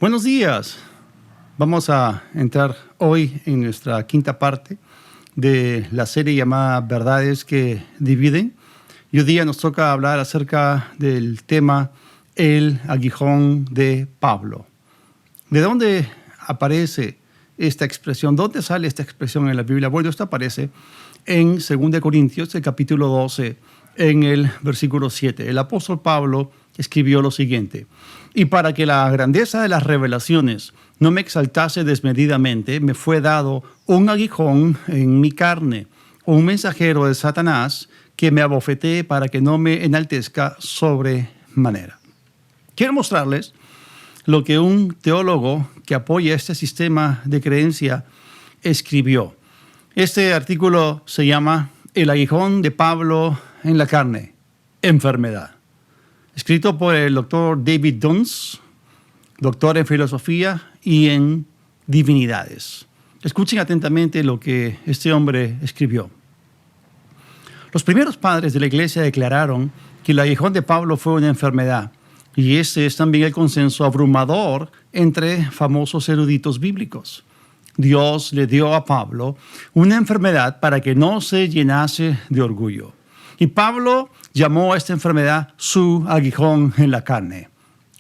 Buenos días. Vamos a entrar hoy en nuestra quinta parte de la serie llamada Verdades que Dividen. Y hoy día nos toca hablar acerca del tema El aguijón de Pablo. ¿De dónde aparece esta expresión? ¿Dónde sale esta expresión en la Biblia? Bueno, esto aparece en 2 Corintios, el capítulo 12, en el versículo 7. El apóstol Pablo escribió lo siguiente: y para que la grandeza de las revelaciones no me exaltase desmedidamente, me fue dado un aguijón en mi carne, un mensajero de Satanás que me abofetee para que no me enaltezca sobremanera. Quiero mostrarles lo que un teólogo que apoya este sistema de creencia escribió. Este artículo se llama El aguijón de Pablo en la carne, enfermedad. Escrito por el doctor David Duns, doctor en filosofía y en divinidades. Escuchen atentamente lo que este hombre escribió. Los primeros padres de la iglesia declararon que el aguijón de Pablo fue una enfermedad, y ese es también el consenso abrumador entre famosos eruditos bíblicos. Dios le dio a Pablo una enfermedad para que no se llenase de orgullo. Y Pablo llamó a esta enfermedad su aguijón en la carne.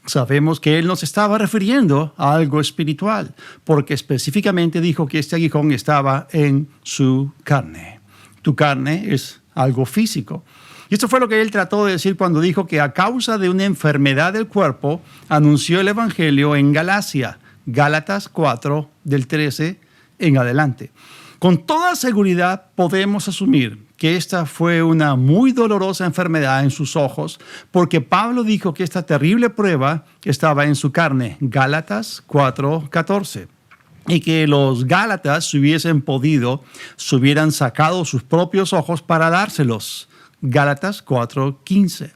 Sabemos que él nos estaba refiriendo a algo espiritual, porque específicamente dijo que este aguijón estaba en su carne. Tu carne es algo físico. Y esto fue lo que él trató de decir cuando dijo que a causa de una enfermedad del cuerpo anunció el evangelio en Galacia, Gálatas 4, del 13 en adelante. Con toda seguridad podemos asumir que esta fue una muy dolorosa enfermedad en sus ojos, porque Pablo dijo que esta terrible prueba estaba en su carne, Gálatas 4:14. Y que los Gálatas, si hubiesen podido, se hubieran sacado sus propios ojos para dárselos, Gálatas 4:15.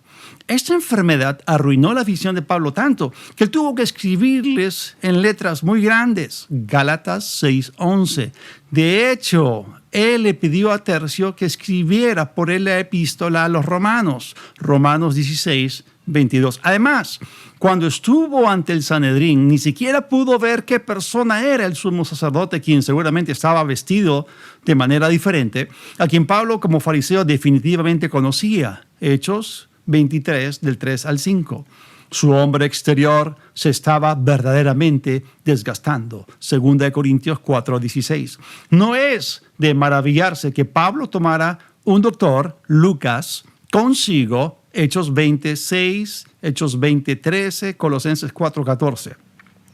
Esta enfermedad arruinó la visión de Pablo tanto que él tuvo que escribirles en letras muy grandes, Gálatas 6:11. De hecho, él le pidió a Tercio que escribiera por él la epístola a los romanos, Romanos 16:22. Además, cuando estuvo ante el Sanedrín, ni siquiera pudo ver qué persona era el sumo sacerdote, quien seguramente estaba vestido de manera diferente, a quien Pablo como fariseo definitivamente conocía. Hechos 23, del 3 al 5. Su hombre exterior se estaba verdaderamente desgastando. 2 Corintios 4:16. No es de maravillarse que Pablo tomara un doctor, Lucas, consigo, Hechos 20:6, Hechos 20:13, Colosenses 4:14.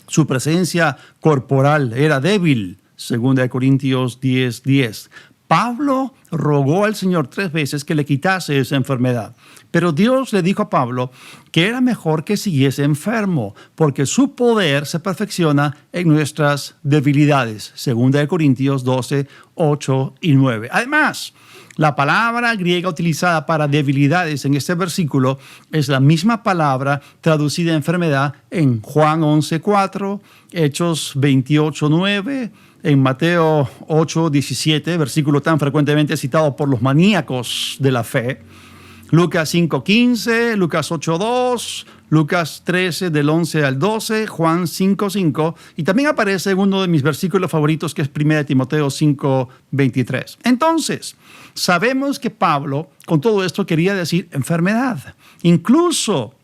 Su presencia corporal era débil, 2 Corintios 10:10. Pablo rogó al Señor 3 veces que le quitase esa enfermedad. Pero Dios le dijo a Pablo que era mejor que siguiese enfermo, porque su poder se perfecciona en nuestras debilidades. 2 Corintios 12, 8 y 9. Además, la palabra griega utilizada para debilidades en este versículo es la misma palabra traducida enfermedad en Juan 11:4, Hechos 28:9, en Mateo 8:17, versículo tan frecuentemente citado por los maníacos de la fe, Lucas 5:15, Lucas 8:2, Lucas 13 del 11 al 12, Juan 5:5, y también aparece en uno de mis versículos favoritos, que es 1 Timoteo 5:23. Entonces, sabemos que Pablo con todo esto quería decir enfermedad. Incluso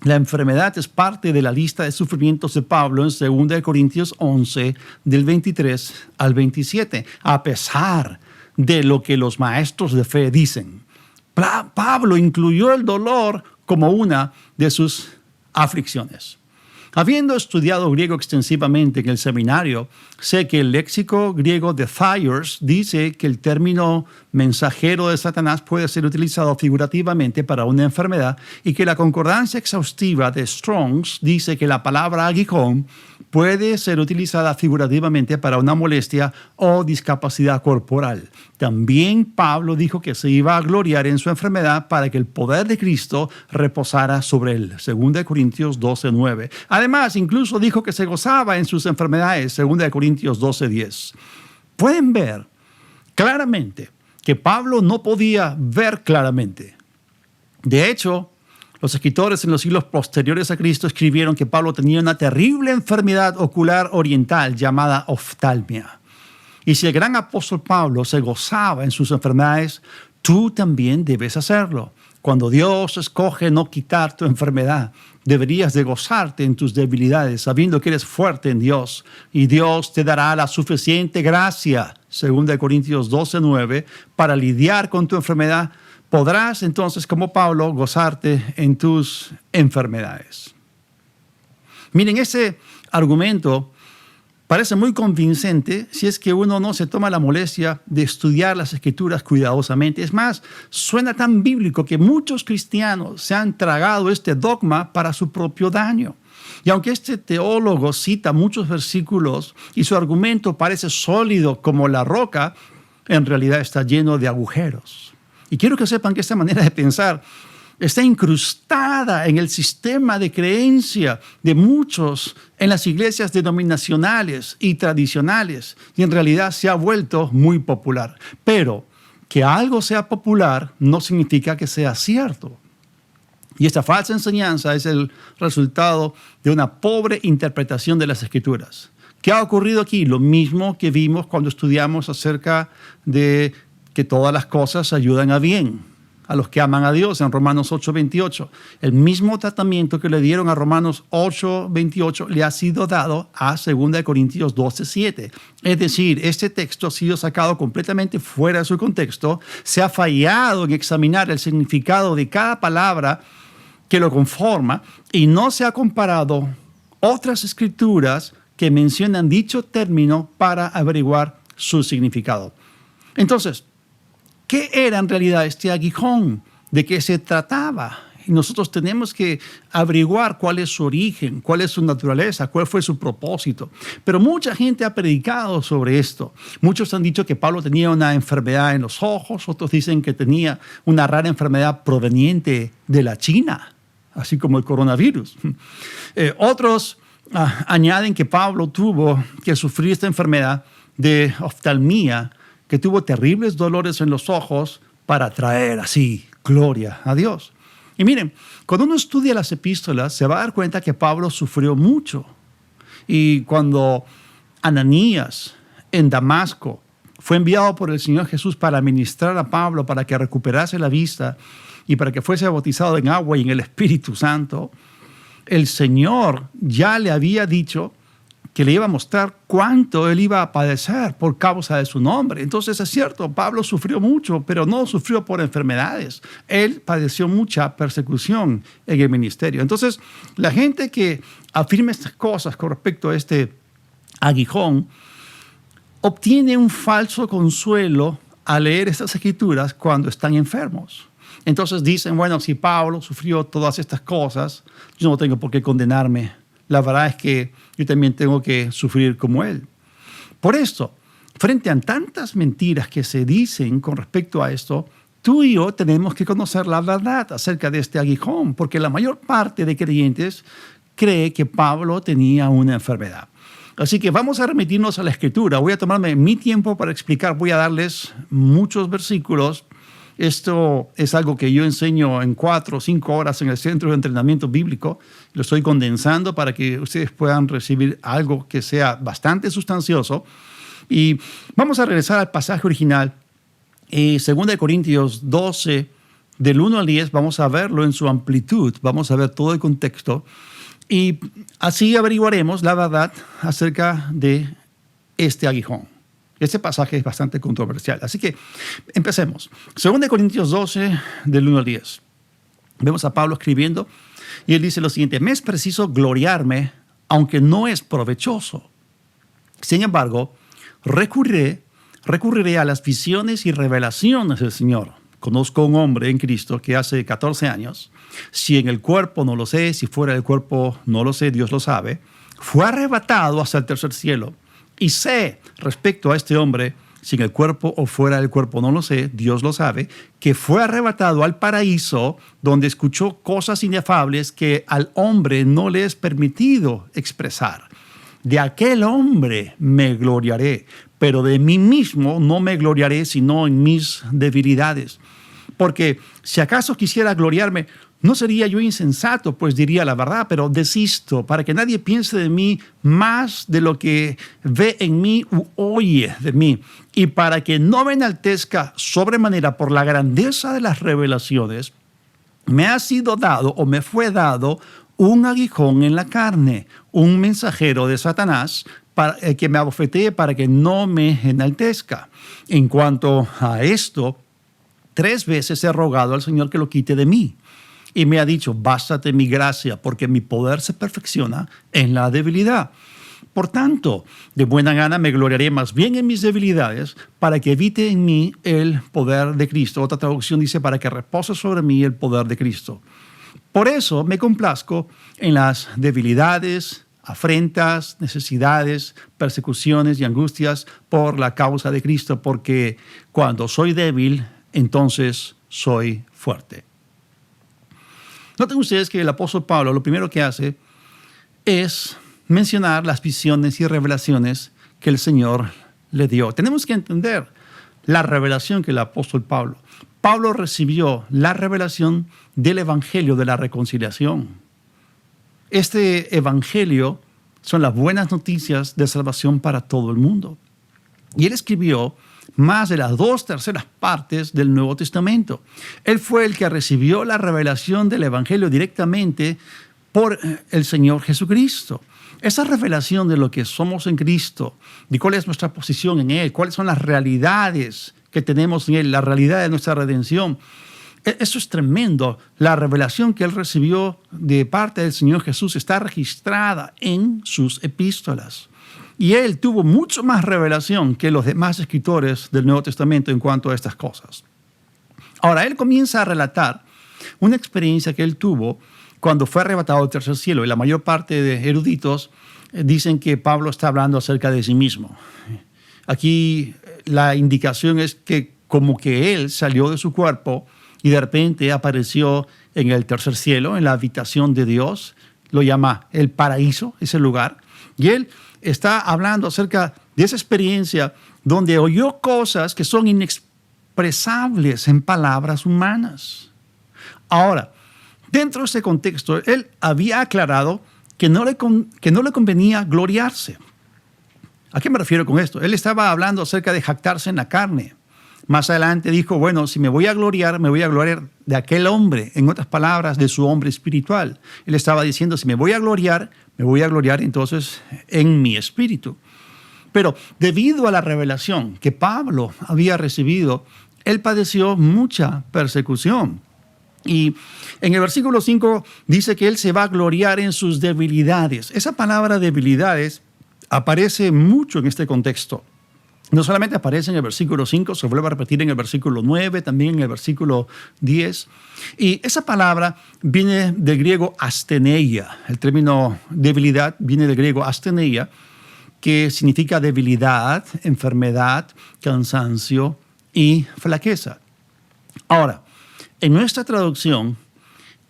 la enfermedad es parte de la lista de sufrimientos de Pablo en 2 Corintios 11, del 23 al 27, a pesar de lo que los maestros de fe dicen. Pablo incluyó el dolor como una de sus aflicciones. Habiendo estudiado griego extensivamente en el seminario, sé que el léxico griego de Thyers dice que el término mensajero de Satanás puede ser utilizado figurativamente para una enfermedad, y que la concordancia exhaustiva de Strong's dice que la palabra aguijón puede ser utilizada figurativamente para una molestia o discapacidad corporal. También Pablo dijo que se iba a gloriar en su enfermedad para que el poder de Cristo reposara sobre él. 2 Corintios 12:9. Además, incluso dijo que se gozaba en sus enfermedades. 2 Corintios 12:10. Pueden ver claramente que Pablo no podía ver claramente. De hecho, Los escritores en los siglos posteriores a Cristo escribieron que Pablo tenía una terrible enfermedad ocular oriental llamada oftalmia. Y si el gran apóstol Pablo se gozaba en sus enfermedades, tú también debes hacerlo. Cuando Dios escoge no quitar tu enfermedad, deberías de gozarte en tus debilidades, sabiendo que eres fuerte en Dios. Y Dios te dará la suficiente gracia, 2 Corintios 12:9, para lidiar con tu enfermedad. Podrás entonces, como Pablo, gozarte en tus enfermedades. Miren, ese argumento parece muy convincente si es que uno no se toma la molestia de estudiar las Escrituras cuidadosamente. Es más, suena tan bíblico que muchos cristianos se han tragado este dogma para su propio daño. Y aunque este teólogo cita muchos versículos y su argumento parece sólido como la roca, en realidad está lleno de agujeros. Y quiero que sepan que esta manera de pensar está incrustada en el sistema de creencia de muchos en las iglesias denominacionales y tradicionales, y en realidad se ha vuelto muy popular. Pero que algo sea popular no significa que sea cierto. Y esta falsa enseñanza es el resultado de una pobre interpretación de las Escrituras. ¿Qué ha ocurrido aquí? Lo mismo que vimos cuando estudiamos acerca de que todas las cosas ayudan a bien a los que aman a Dios en Romanos 8:28. El mismo tratamiento que le dieron a Romanos 8:28 le ha sido dado a 2 Corintios 12:7. Es decir, este texto ha sido sacado completamente fuera de su contexto, se ha fallado en examinar el significado de cada palabra que lo conforma y no se ha comparado otras escrituras que mencionan dicho término para averiguar su significado. Entonces, ¿qué era en realidad este aguijón? ¿De qué se trataba? Y nosotros tenemos que averiguar cuál es su origen, cuál es su naturaleza, cuál fue su propósito. Pero mucha gente ha predicado sobre esto. Muchos han dicho que Pablo tenía una enfermedad en los ojos, otros dicen que tenía una rara enfermedad proveniente de la China, así como el coronavirus. Otros añaden que Pablo tuvo que sufrir esta enfermedad de oftalmía, que tuvo terribles dolores en los ojos para traer así gloria a Dios. Y miren, cuando uno estudia las epístolas, se va a dar cuenta que Pablo sufrió mucho. Y cuando Ananías en Damasco fue enviado por el Señor Jesús para ministrar a Pablo, para que recuperase la vista y para que fuese bautizado en agua y en el Espíritu Santo, el Señor ya le había dicho que le iba a mostrar cuánto él iba a padecer por causa de su nombre. Entonces es cierto, Pablo sufrió mucho, pero no sufrió por enfermedades. Él padeció mucha persecución en el ministerio. Entonces, la gente que afirma estas cosas con respecto a este aguijón, obtiene un falso consuelo al leer estas escrituras cuando están enfermos. Entonces dicen, bueno, si Pablo sufrió todas estas cosas, yo no tengo por qué condenarme. La verdad es que yo también tengo que sufrir como él. Por esto, frente a tantas mentiras que se dicen con respecto a esto, tú y yo tenemos que conocer la verdad acerca de este aguijón, porque la mayor parte de creyentes cree que Pablo tenía una enfermedad. Así que vamos a remitirnos a la Escritura. Voy a tomarme mi tiempo para explicar, voy a darles muchos versículos. Esto es algo que yo enseño en 4 o 5 horas en el Centro de Entrenamiento Bíblico. Lo estoy condensando para que ustedes puedan recibir algo que sea bastante sustancioso. Y vamos a regresar al pasaje original. 2 Corintios 12, del 1 al 10, vamos a verlo en su amplitud. Vamos a ver todo el contexto. Y así averiguaremos la verdad acerca de este aguijón. Este pasaje es bastante controversial. Así que empecemos. 2 Corintios 12, del 1 al 10. Vemos a Pablo escribiendo y él dice lo siguiente: me es preciso gloriarme, aunque no es provechoso. Sin embargo, recurriré a las visiones y revelaciones del Señor. Conozco a un hombre en Cristo que hace 14 años, si en el cuerpo no lo sé, si fuera del cuerpo no lo sé, Dios lo sabe, fue arrebatado hasta el tercer cielo. Y sé respecto a este hombre, si en el cuerpo o fuera del cuerpo no lo sé, Dios lo sabe, que fue arrebatado al paraíso, donde escuchó cosas inefables que al hombre no le es permitido expresar. De aquel hombre me gloriaré, pero de mí mismo no me gloriaré, sino en mis debilidades. Porque si acaso quisiera gloriarme, No sería yo insensato, pues diría la verdad, pero desisto para que nadie piense de mí más de lo que ve en mí u oye de mí, y para que no me enaltezca sobremanera por la grandeza de las revelaciones, me ha sido dado o me fue dado un aguijón en la carne, un mensajero de Satanás que me abofetee para que no me enaltezca. En cuanto a esto, 3 veces he rogado al Señor que lo quite de mí. Y me ha dicho, bástate mi gracia, porque mi poder se perfecciona en la debilidad. Por tanto, de buena gana me gloriaré más bien en mis debilidades, para que evite en mí el poder de Cristo. Otra traducción dice, para que repose sobre mí el poder de Cristo. Por eso me complazco en las debilidades, afrentas, necesidades, persecuciones y angustias por la causa de Cristo, porque cuando soy débil, entonces soy fuerte. Noten ustedes que el apóstol Pablo lo primero que hace es mencionar las visiones y revelaciones que el Señor le dio. Tenemos que entender la revelación que el apóstol Pablo recibió la revelación del Evangelio de la reconciliación. Este Evangelio son las buenas noticias de salvación para todo el mundo. Y él escribió más de las 2/3 partes del Nuevo Testamento. Él fue el que recibió la revelación del Evangelio directamente por el Señor Jesucristo. Esa revelación de lo que somos en Cristo, de cuál es nuestra posición en Él, cuáles son las realidades que tenemos en Él, la realidad de nuestra redención. Eso es tremendo. La revelación que Él recibió de parte del Señor Jesús está registrada en sus epístolas. Y Él tuvo mucho más revelación que los demás escritores del Nuevo Testamento en cuanto a estas cosas. Ahora, Él comienza a relatar una experiencia que Él tuvo cuando fue arrebatado al tercer cielo. Y la mayor parte de eruditos dicen que Pablo está hablando acerca de sí mismo. Aquí la indicación es que como que Él salió de su cuerpo y de repente apareció en el tercer cielo, en la habitación de Dios. Lo llama el paraíso, ese lugar. Y Él está hablando acerca de esa experiencia donde oyó cosas que son inexpresables en palabras humanas. Ahora, dentro de ese contexto, él había aclarado que no le convenía gloriarse. ¿A qué me refiero con esto? Él estaba hablando acerca de jactarse en la carne. Más adelante dijo, bueno, si me voy a gloriar de aquel hombre, en otras palabras, de su hombre espiritual. Él estaba diciendo, si me voy a gloriar entonces en mi espíritu. Pero debido a la revelación que Pablo había recibido, él padeció mucha persecución. Y en el versículo 5 dice que él se va a gloriar en sus debilidades. Esa palabra debilidades aparece mucho en este contexto. No solamente aparece en el versículo 5, se vuelve a repetir en el versículo 9, también en el versículo 10. Y esa palabra viene del griego asteneia. El término debilidad viene del griego asteneia, que significa debilidad, enfermedad, cansancio y flaqueza. Ahora, en nuestra traducción,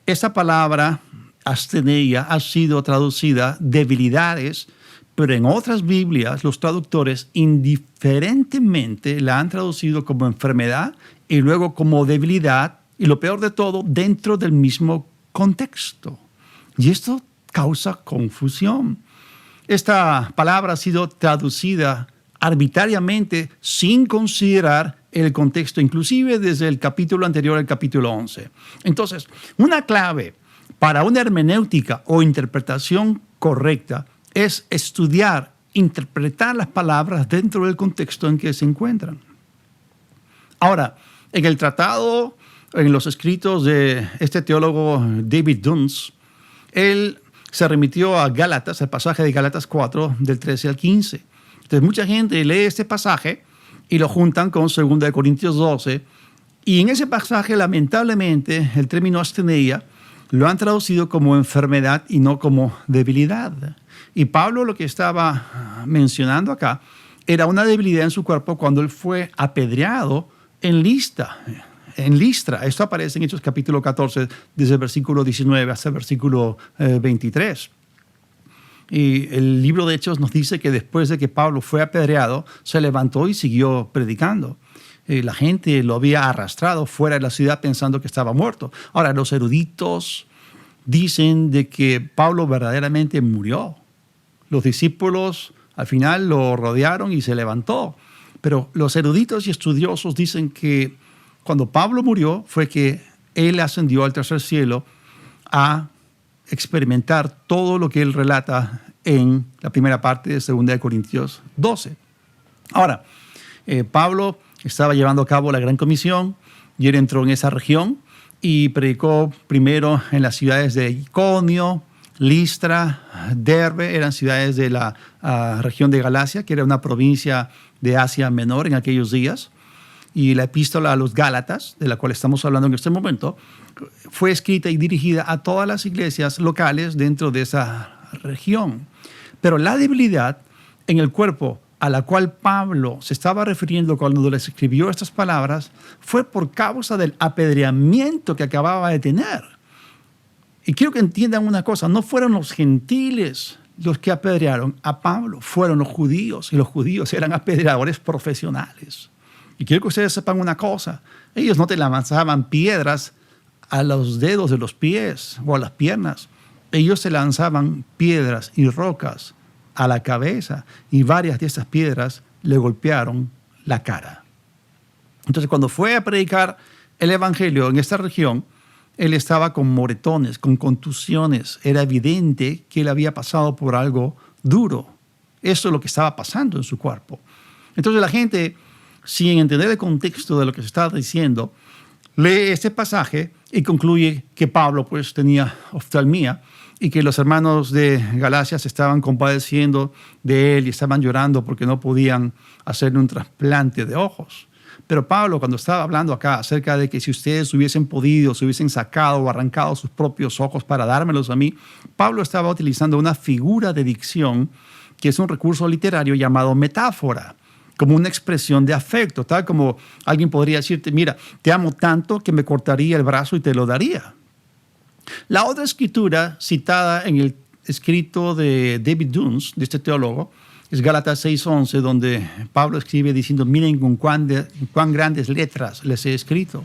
esta palabra asteneia ha sido traducida debilidades, pero en otras Biblias los traductores indiferentemente la han traducido como enfermedad y luego como debilidad, y lo peor de todo, dentro del mismo contexto. Y esto causa confusión. Esta palabra ha sido traducida arbitrariamente sin considerar el contexto, inclusive desde el capítulo anterior al capítulo 11. Entonces, una clave para una hermenéutica o interpretación correcta es estudiar, interpretar las palabras dentro del contexto en que se encuentran. Ahora, en el tratado, en los escritos de este teólogo David Duns, él se remitió a Gálatas, el pasaje de Gálatas 4, del 13 al 15. Entonces, mucha gente lee este pasaje y lo juntan con 2 Corintios 12. Y en ese pasaje, lamentablemente, el término asteneia lo han traducido como enfermedad y no como debilidad. Y Pablo lo que estaba mencionando acá era una debilidad en su cuerpo cuando él fue apedreado en Listra. Esto aparece en Hechos capítulo 14, desde el versículo 19 hasta el versículo 23. Y el libro de Hechos nos dice que después de que Pablo fue apedreado, se levantó y siguió predicando. La gente lo había arrastrado fuera de la ciudad pensando que estaba muerto. Ahora, los eruditos dicen de que Pablo verdaderamente murió. Los discípulos al final lo rodearon y se levantó. Pero los eruditos y estudiosos dicen que cuando Pablo murió fue que él ascendió al tercer cielo a experimentar todo lo que él relata en la primera parte de 2 Corintios 12. Ahora, Pablo estaba llevando a cabo la gran comisión y él entró en esa región y predicó primero en las ciudades de Iconio, Listra, Derbe, eran ciudades de la región de Galacia, que era una provincia de Asia Menor en aquellos días. Y la epístola a los Gálatas, de la cual estamos hablando en este momento, fue escrita y dirigida a todas las iglesias locales dentro de esa región. Pero la debilidad en el cuerpo a la cual Pablo se estaba refiriendo cuando les escribió estas palabras fue por causa del apedreamiento que acababa de tener. Y quiero que entiendan una cosa, no fueron los gentiles los que apedrearon a Pablo, fueron los judíos, y los judíos eran apedreadores profesionales. Y quiero que ustedes sepan una cosa, ellos no te lanzaban piedras a los dedos de los pies o a las piernas, ellos se lanzaban piedras y rocas a la cabeza y varias de esas piedras le golpearon la cara. Entonces, cuando fue a predicar el evangelio en esta región, él estaba con moretones, con contusiones. Era evidente que él había pasado por algo duro. Eso es lo que estaba pasando en su cuerpo. Entonces la gente, sin entender el contexto de lo que se estaba diciendo, lee este pasaje y concluye que Pablo pues tenía oftalmía y que los hermanos de Galacia se estaban compadeciendo de él y estaban llorando porque no podían hacerle un trasplante de ojos. Pero Pablo, cuando estaba hablando acá acerca de que si ustedes hubiesen podido, se hubiesen sacado o arrancado sus propios ojos para dármelos a mí, Pablo estaba utilizando una figura de dicción que es un recurso literario llamado metáfora, como una expresión de afecto, tal como alguien podría decirte, mira, te amo tanto que me cortaría el brazo y te lo daría. La otra escritura citada en el escrito de David Duns, de este teólogo, es Gálatas 6:11, donde Pablo escribe diciendo, miren con cuán grandes letras les he escrito.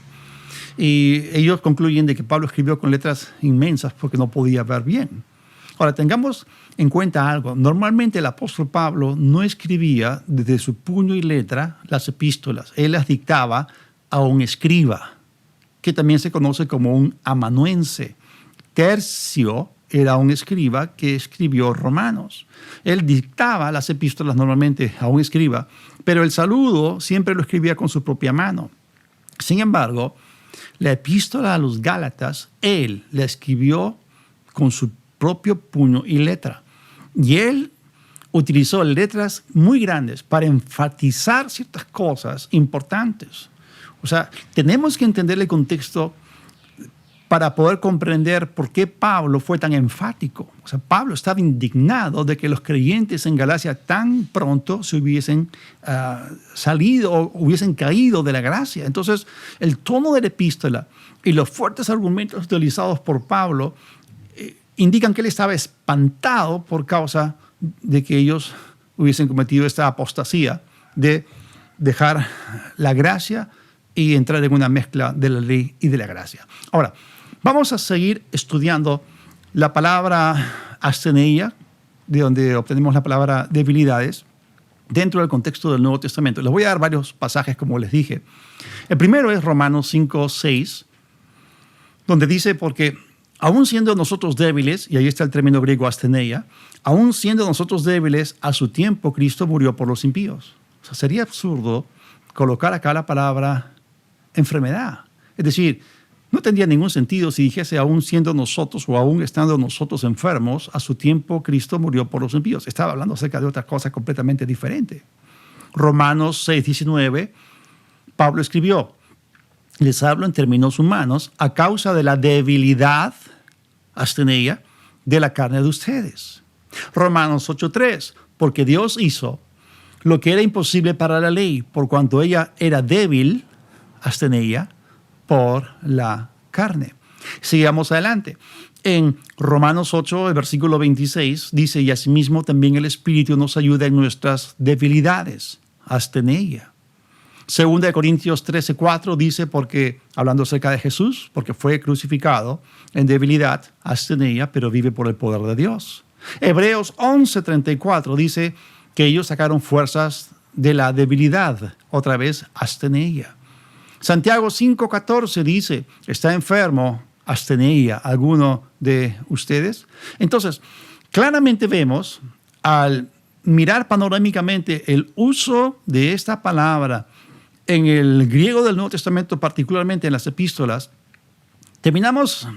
Y ellos concluyen de que Pablo escribió con letras inmensas porque no podía ver bien. Ahora, tengamos en cuenta algo. Normalmente el apóstol Pablo no escribía desde su puño y letra las epístolas. Él las dictaba a un escriba, que también se conoce como un amanuense. Tercio era un escriba que escribió Romanos. Él dictaba las epístolas normalmente a un escriba, pero el saludo siempre lo escribía con su propia mano. Sin embargo, la epístola a los Gálatas, él la escribió con su propio puño y letra. Y él utilizó letras muy grandes para enfatizar ciertas cosas importantes. O sea, tenemos que entender el contexto para poder comprender por qué Pablo fue tan enfático. O sea, Pablo estaba indignado de que los creyentes en Galacia tan pronto se hubiesen salido o hubiesen caído de la gracia. Entonces, el tono de la epístola y los fuertes argumentos utilizados por Pablo indican que él estaba espantado por causa de que ellos hubiesen cometido esta apostasía de dejar la gracia y entrar en una mezcla de la ley y de la gracia. Ahora, vamos a seguir estudiando la palabra asteneia, de donde obtenemos la palabra debilidades, dentro del contexto del Nuevo Testamento. Les voy a dar varios pasajes, como les dije. El primero es Romanos 5:6, donde dice, porque aún siendo nosotros débiles, y ahí está el término griego asteneia, aún siendo nosotros débiles, a su tiempo Cristo murió por los impíos. O sea, sería absurdo colocar acá la palabra enfermedad. Es decir, no tendría ningún sentido si dijese aún siendo nosotros o aún estando nosotros enfermos, a su tiempo Cristo murió por los impíos. Estaba hablando acerca de otra cosa completamente diferente. Romanos 6:19, Pablo escribió, les hablo en términos humanos a causa de la debilidad, asteneia, de la carne de ustedes. Romanos 8:3, porque Dios hizo lo que era imposible para la ley, por cuanto ella era débil, asteneia, por la carne. Sigamos adelante. En Romanos 8, el versículo 26, dice, y asimismo también el Espíritu nos ayuda en nuestras debilidades, asteneia. Segunda de Corintios 13:4 dice, porque, hablando acerca de Jesús, porque fue crucificado en debilidad, abstenía, pero vive por el poder de Dios. Hebreos 11:34 dice que ellos sacaron fuerzas de la debilidad, otra vez abstenía. Santiago 5:14 dice, está enfermo, abstenía alguno de ustedes. Entonces, claramente vemos, al mirar panorámicamente el uso de esta palabra en el griego del Nuevo Testamento, particularmente en las epístolas, terminamos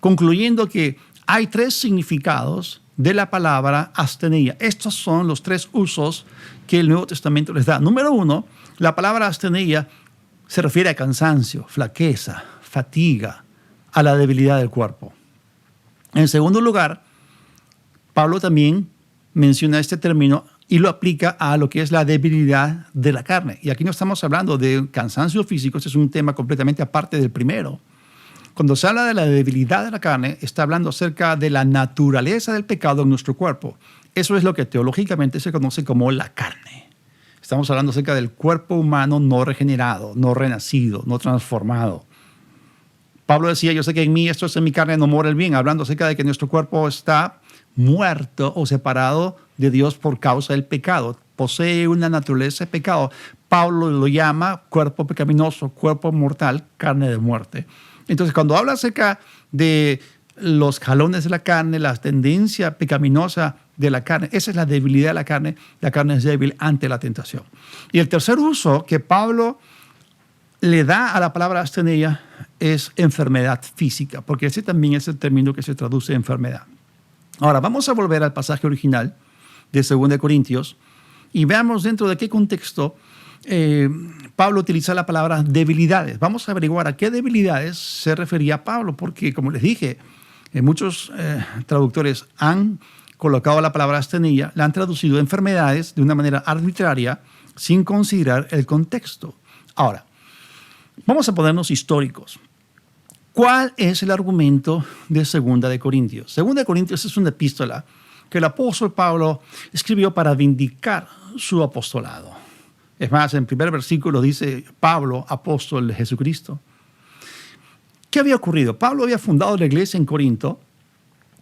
concluyendo que hay tres significados de la palabra abstenía. Estos son los tres usos que el Nuevo Testamento les da. Número uno, la palabra abstenía se refiere a cansancio, flaqueza, fatiga, a la debilidad del cuerpo. En segundo lugar, Pablo también menciona este término y lo aplica a lo que es la debilidad de la carne. Y aquí no estamos hablando de cansancio físico, este es un tema completamente aparte del primero. Cuando se habla de la debilidad de la carne, está hablando acerca de la naturaleza del pecado en nuestro cuerpo. Eso es lo que teológicamente se conoce como la carne. Estamos hablando acerca del cuerpo humano no regenerado, no renacido, no transformado. Pablo decía, yo sé que en mí, esto es en mi carne, no mora el bien, hablando acerca de que nuestro cuerpo está muerto o separado de Dios por causa del pecado. Posee una naturaleza de pecado. Pablo lo llama cuerpo pecaminoso, cuerpo mortal, carne de muerte. Entonces, cuando habla acerca de los jalones de la carne, la tendencia pecaminosa de la carne, esa es la debilidad de la carne es débil ante la tentación. Y el tercer uso que Pablo le da a la palabra abstenía es enfermedad física, porque ese también es el término que se traduce enfermedad. Ahora, vamos a volver al pasaje original de 2 Corintios y veamos dentro de qué contexto Pablo utiliza la palabra debilidades. Vamos a averiguar a qué debilidades se refería Pablo, porque como les dije, muchos traductores han colocado la palabra abstenía, la han traducido enfermedades de una manera arbitraria sin considerar el contexto. Ahora, vamos a ponernos históricos. ¿Cuál es el argumento de 2 Corintios? 2 Corintios es una epístola que el apóstol Pablo escribió para vindicar su apostolado. Es más, en el primer versículo dice Pablo, apóstol de Jesucristo. ¿Qué había ocurrido? Pablo había fundado la iglesia en Corinto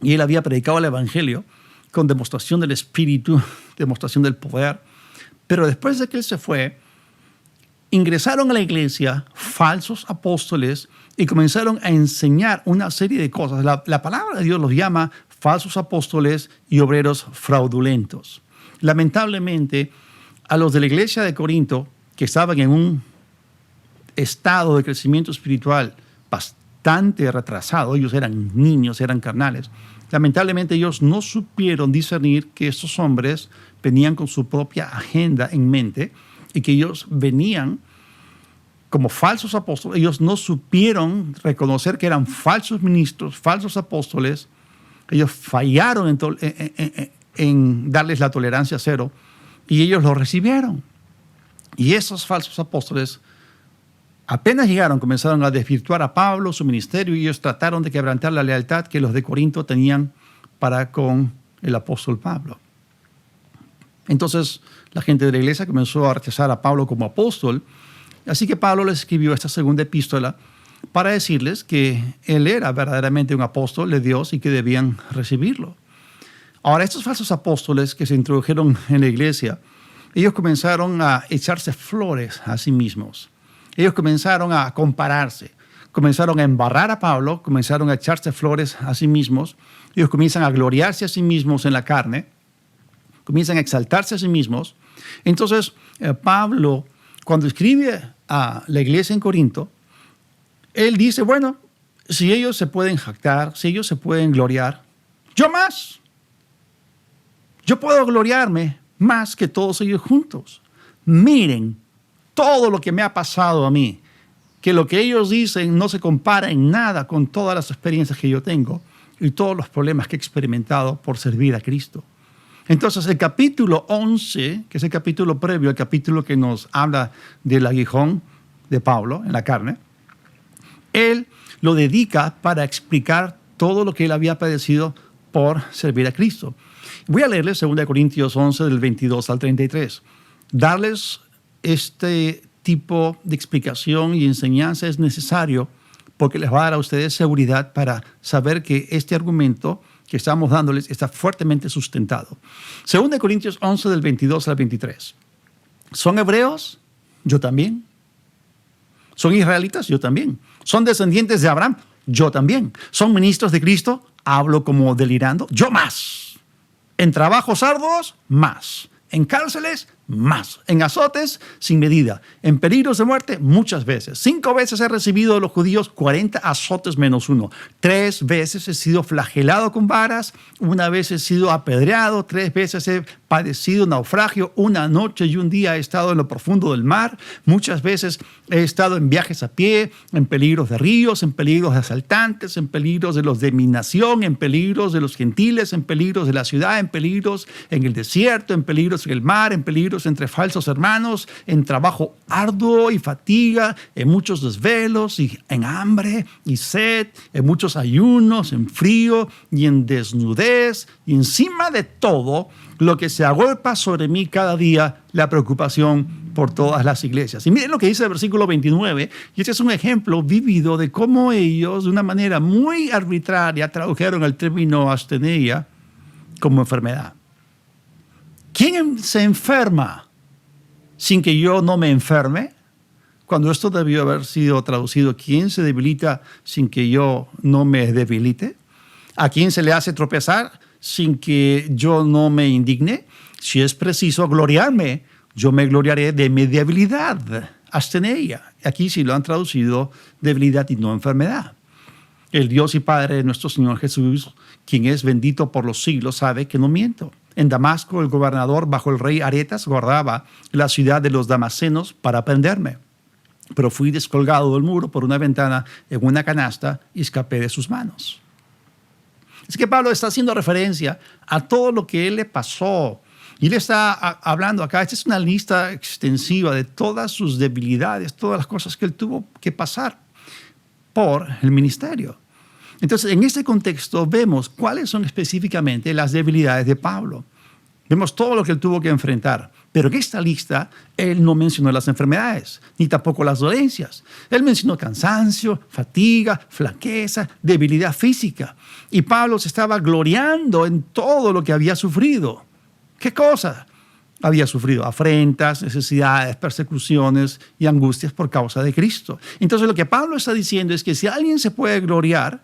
y él había predicado el evangelio con demostración del Espíritu, demostración del poder. Pero después de que él se fue, ingresaron a la iglesia falsos apóstoles y comenzaron a enseñar una serie de cosas. La palabra de Dios los llama falsos apóstoles y obreros fraudulentos. Lamentablemente, a los de la iglesia de Corinto, que estaban en un estado de crecimiento espiritual bastante retrasado, ellos eran niños, eran carnales, lamentablemente ellos no supieron discernir que estos hombres venían con su propia agenda en mente y que ellos venían como falsos apóstoles. Ellos no supieron reconocer que eran falsos ministros, falsos apóstoles. Ellos fallaron en darles la tolerancia cero y ellos lo recibieron. Y esos falsos apóstoles apenas llegaron, comenzaron a desvirtuar a Pablo, su ministerio, y ellos trataron de quebrantar la lealtad que los de Corinto tenían para con el apóstol Pablo. Entonces la gente de la iglesia comenzó a rechazar a Pablo como apóstol, así que Pablo les escribió esta segunda epístola para decirles que él era verdaderamente un apóstol de Dios y que debían recibirlo. Ahora, estos falsos apóstoles que se introdujeron en la iglesia, ellos comenzaron a echarse flores a sí mismos. Ellos comenzaron a compararse, comenzaron a embarrar a Pablo, comenzaron a echarse flores a sí mismos. Ellos comienzan a gloriarse a sí mismos en la carne, comienzan a exaltarse a sí mismos. Entonces, Pablo, cuando escribe a la iglesia en Corinto, él dice, bueno, si ellos se pueden jactar, si ellos se pueden gloriar, yo más. Yo puedo gloriarme más que todos ellos juntos. Miren todo lo que me ha pasado a mí, que lo que ellos dicen no se compara en nada con todas las experiencias que yo tengo y todos los problemas que he experimentado por servir a Cristo. Entonces, el capítulo 11, que es el capítulo previo, el capítulo que nos habla del aguijón de Pablo en la carne, él lo dedica para explicar todo lo que él había padecido por servir a Cristo. Voy a leerles 2 Corintios 11, del 22 al 33. Darles este tipo de explicación y enseñanza es necesario porque les va a dar a ustedes seguridad para saber que este argumento que estamos dándoles está fuertemente sustentado. 2 Corintios 11, del 22 al 23. ¿Son hebreos? Yo también. ¿Son israelitas? Yo también. ¿Son descendientes de Abraham? Yo también. ¿Son ministros de Cristo? Hablo como delirando. Yo más. En trabajos arduos, más. En cárceles, más. En azotes, sin medida. En peligros de muerte, muchas veces. 5 veces he recibido de los judíos 40 azotes menos 1. 3 veces he sido flagelado con varas. 1 vez he sido apedreado. 3 veces he padecido naufragio. 1 noche y 1 día he estado en lo profundo del mar. Muchas veces he estado en viajes a pie, en peligros de ríos, en peligros de asaltantes, en peligros de los de mi nación, en peligros de los gentiles, en peligros de la ciudad, en peligros en el desierto, en peligros en el mar, en peligros entre falsos hermanos, en trabajo arduo y fatiga, en muchos desvelos y en hambre y sed, en muchos ayunos, en frío y en desnudez, y encima de todo lo que se agolpa sobre mí cada día, la preocupación por todas las iglesias. Y miren lo que dice el versículo 29, y este es un ejemplo vívido de cómo ellos, de una manera muy arbitraria, tradujeron el término asteneia como enfermedad. ¿Quién se enferma sin que yo no me enferme? Cuando esto debió haber sido traducido, ¿quién se debilita sin que yo no me debilite? ¿A quién se le hace tropezar sin que yo no me indigne? Si es preciso gloriarme, yo me gloriaré de mi debilidad, asteneia. Aquí sí lo han traducido debilidad y no enfermedad. El Dios y Padre de nuestro Señor Jesús, quien es bendito por los siglos, sabe que no miento. En Damasco, el gobernador bajo el rey Aretas guardaba la ciudad de los damascenos para prenderme. Pero fui descolgado del muro por una ventana en una canasta y escapé de sus manos. Es que Pablo está haciendo referencia a todo lo que él le pasó. Y él está hablando acá, esta es una lista extensiva de todas sus debilidades, todas las cosas que él tuvo que pasar por el ministerio. Entonces, en este contexto vemos cuáles son específicamente las debilidades de Pablo. Vemos todo lo que él tuvo que enfrentar. Pero en esta lista, él no mencionó las enfermedades, ni tampoco las dolencias. Él mencionó cansancio, fatiga, flaqueza, debilidad física. Y Pablo se estaba gloriando en todo lo que había sufrido. ¿Qué cosa? Había sufrido afrentas, necesidades, persecuciones y angustias por causa de Cristo. Entonces, lo que Pablo está diciendo es que si alguien se puede gloriar,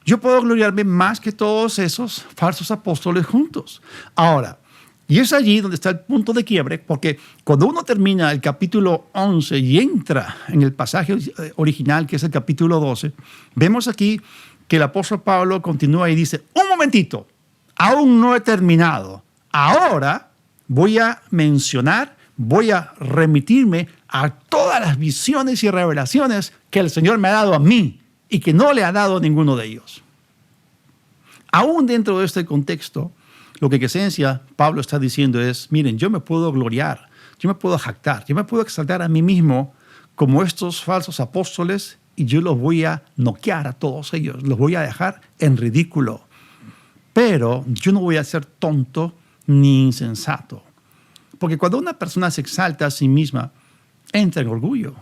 yo puedo gloriarme más que todos esos falsos apóstoles juntos. Ahora, y es allí donde está el punto de quiebre, porque cuando uno termina el capítulo 11 y entra en el pasaje original, que es el capítulo 12, vemos aquí que el apóstol Pablo continúa y dice, un momentito, aún no he terminado. Ahora voy a mencionar, voy a remitirme a todas las visiones y revelaciones que el Señor me ha dado a mí y que no le ha dado a ninguno de ellos. Aún dentro de este contexto, lo que en esencia Pablo está diciendo es, miren, yo me puedo gloriar, yo me puedo jactar, yo me puedo exaltar a mí mismo como estos falsos apóstoles y yo los voy a noquear a todos ellos, los voy a dejar en ridículo. Pero yo no voy a ser tonto ni insensato. Porque cuando una persona se exalta a sí misma, entra en orgullo.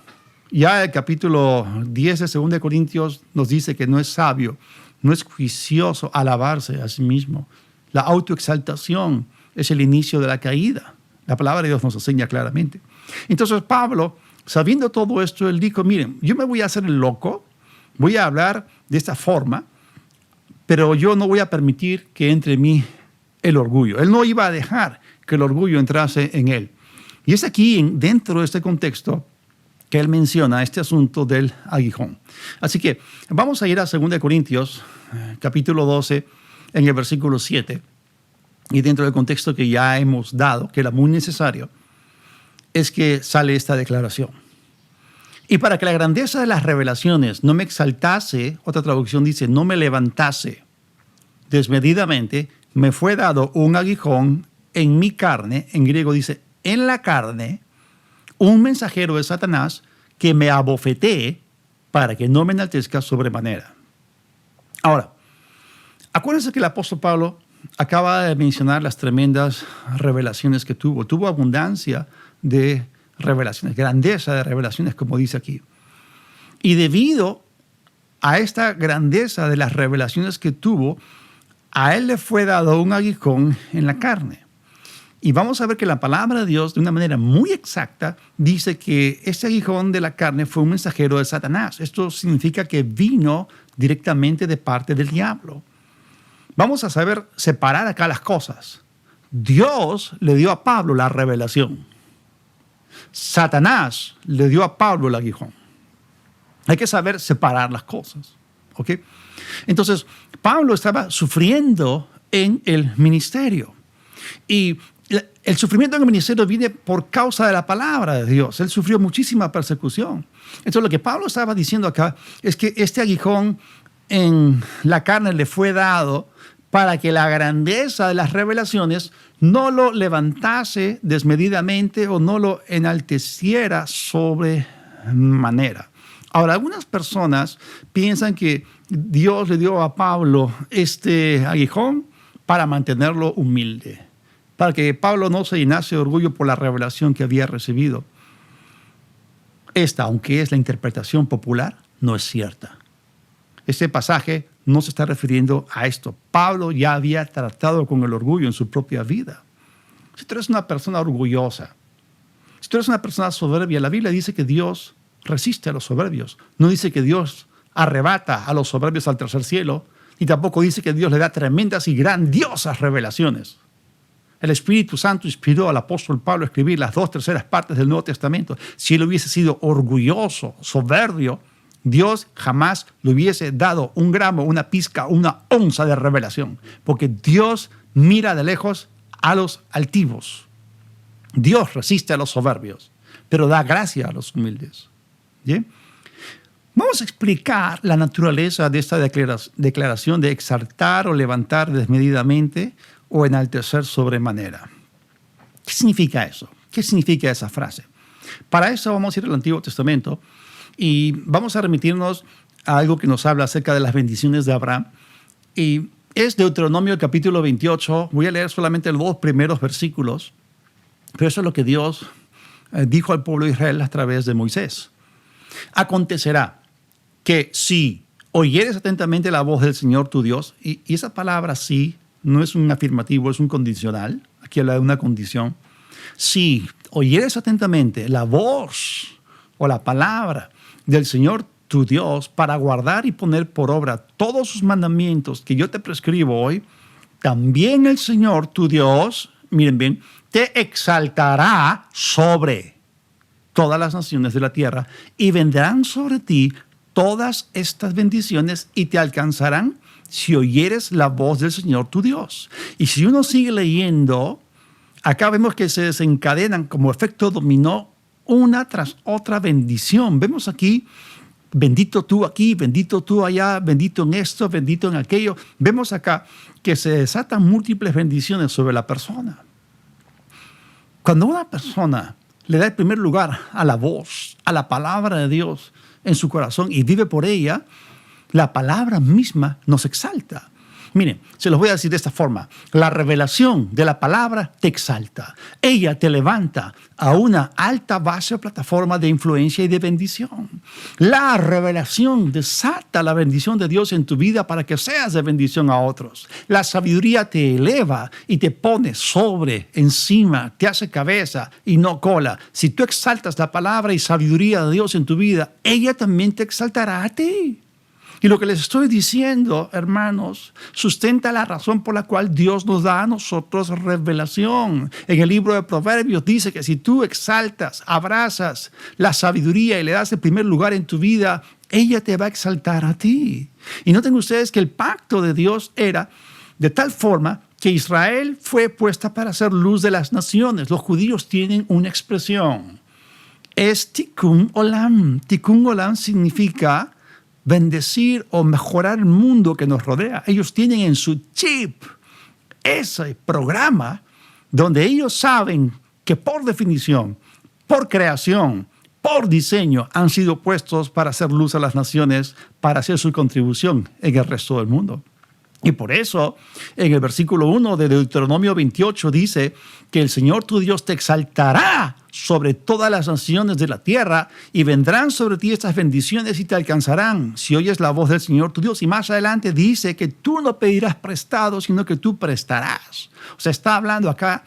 Ya el capítulo 10 de 2 Corintios nos dice que no es sabio, no es juicioso alabarse a sí mismo. La autoexaltación es el inicio de la caída. La palabra de Dios nos enseña claramente. Entonces Pablo, sabiendo todo esto, él dijo, miren, yo me voy a hacer el loco, voy a hablar de esta forma, pero yo no voy a permitir que entre en mí el orgullo. Él no iba a dejar que el orgullo entrase en él. Y es aquí, dentro de este contexto, que él menciona este asunto del aguijón. Así que vamos a ir a 2 Corintios, capítulo 12, en el versículo 7. Y dentro del contexto que ya hemos dado, que era muy necesario, es que sale esta declaración. Y para que la grandeza de las revelaciones no me exaltase, otra traducción dice, no me levantase desmedidamente, me fue dado un aguijón en mi carne, en griego dice, en la carne, un mensajero de Satanás que me abofetee para que no me enaltezca sobremanera. Ahora, acuérdense que el apóstol Pablo acaba de mencionar las tremendas revelaciones que tuvo. Tuvo abundancia de revelaciones, grandeza de revelaciones, como dice aquí. Y debido a esta grandeza de las revelaciones que tuvo, a él le fue dado un aguijón en la carne. Y vamos a ver que la palabra de Dios, de una manera muy exacta, dice que este aguijón de la carne fue un mensajero de Satanás. Esto significa que vino directamente de parte del diablo. Vamos a saber separar acá las cosas. Dios le dio a Pablo la revelación. Satanás le dio a Pablo el aguijón. Hay que saber separar las cosas. ¿Ok? Entonces, Pablo estaba sufriendo en el ministerio. Y el sufrimiento en el ministerio viene por causa de la palabra de Dios. Él sufrió muchísima persecución. Entonces, lo que Pablo estaba diciendo acá es que este aguijón en la carne le fue dado para que la grandeza de las revelaciones no lo levantase desmedidamente o no lo enalteciera sobremanera. Ahora, algunas personas piensan que Dios le dio a Pablo este aguijón para mantenerlo humilde, para que Pablo no se llenase de orgullo por la revelación que había recibido. Esta, aunque es la interpretación popular, no es cierta. Este pasaje no se está refiriendo a esto. Pablo ya había tratado con el orgullo en su propia vida. Si tú eres una persona orgullosa, si tú eres una persona soberbia, la Biblia dice que Dios resiste a los soberbios. No dice que Dios arrebata a los soberbios al tercer cielo, ni tampoco dice que Dios le da tremendas y grandiosas revelaciones. El Espíritu Santo inspiró al apóstol Pablo a escribir las 2/3 partes del Nuevo Testamento. Si él hubiese sido orgulloso, soberbio, Dios jamás le hubiese dado un gramo, una pizca, una onza de revelación, porque Dios mira de lejos a los altivos. Dios resiste a los soberbios, pero da gracia a los humildes. ¿Bien? Vamos a explicar la naturaleza de esta declaración de exaltar o levantar desmedidamente o enaltecer sobremanera. ¿Qué significa eso? ¿Qué significa esa frase? Para eso vamos a ir al Antiguo Testamento y vamos a remitirnos a algo que nos habla acerca de las bendiciones de Abraham. Y es Deuteronomio capítulo 28. Voy a leer solamente los 2 primeros versículos, pero eso es lo que Dios dijo al pueblo de Israel a través de Moisés. Acontecerá que si oyeres atentamente la voz del Señor tu Dios, y esa palabra sí no es un afirmativo, es un condicional. Aquí habla de una condición. Si oyeres atentamente la voz o la palabra del Señor tu Dios para guardar y poner por obra todos sus mandamientos que yo te prescribo hoy, también el Señor tu Dios, miren bien, te exaltará sobre todas las naciones de la tierra y vendrán sobre ti todas estas bendiciones y te alcanzarán si oyeres la voz del Señor tu Dios. Y si uno sigue leyendo, acá vemos que se desencadenan como efecto dominó una tras otra bendición. Vemos aquí, bendito tú aquí, bendito tú allá, bendito en esto, bendito en aquello. Vemos acá que se desatan múltiples bendiciones sobre la persona. Cuando una persona le da el primer lugar a la voz, a la palabra de Dios en su corazón y vive por ella, la palabra misma nos exalta. Miren, se los voy a decir de esta forma. La revelación de la palabra te exalta. Ella te levanta a una alta base o plataforma de influencia y de bendición. La revelación desata la bendición de Dios en tu vida para que seas de bendición a otros. La sabiduría te eleva y te pone sobre, encima, te hace cabeza y no cola. Si tú exaltas la palabra y sabiduría de Dios en tu vida, ella también te exaltará a ti. Y lo que les estoy diciendo, hermanos, sustenta la razón por la cual Dios nos da a nosotros revelación. En el libro de Proverbios dice que si tú exaltas, abrazas la sabiduría y le das el primer lugar en tu vida, ella te va a exaltar a ti. Y noten ustedes que el pacto de Dios era de tal forma que Israel fue puesta para ser luz de las naciones. Los judíos tienen una expresión. Es tikkun olam. Tikkun olam significa bendecir o mejorar el mundo que nos rodea. Ellos tienen en su chip ese programa donde ellos saben que por definición, por creación, por diseño, han sido puestos para hacer luz a las naciones, para hacer su contribución en el resto del mundo. Y por eso, en el versículo 1 de Deuteronomio 28 dice que el Señor tu Dios te exaltará sobre todas las naciones de la tierra y vendrán sobre ti estas bendiciones y te alcanzarán si oyes la voz del Señor tu Dios. Y más adelante dice que tú no pedirás prestado, sino que tú prestarás. O sea, está hablando acá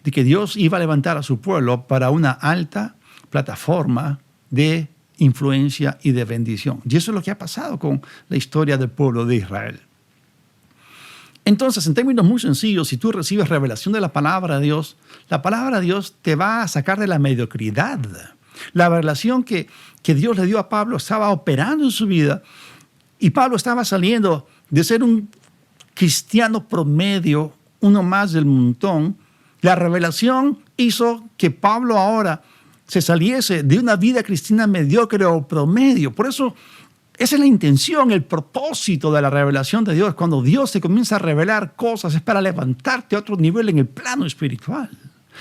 de que Dios iba a levantar a su pueblo para una alta plataforma de influencia y de bendición. Y eso es lo que ha pasado con la historia del pueblo de Israel. Entonces, en términos muy sencillos, si tú recibes revelación de la palabra de Dios, la palabra de Dios te va a sacar de la mediocridad. La revelación que Dios le dio a Pablo estaba operando en su vida y Pablo estaba saliendo de ser un cristiano promedio, uno más del montón. La revelación hizo que Pablo ahora se saliese de una vida cristiana mediocre o promedio. Por eso, esa es la intención, el propósito de la revelación de Dios. Cuando Dios te comienza a revelar cosas, es para levantarte a otro nivel en el plano espiritual.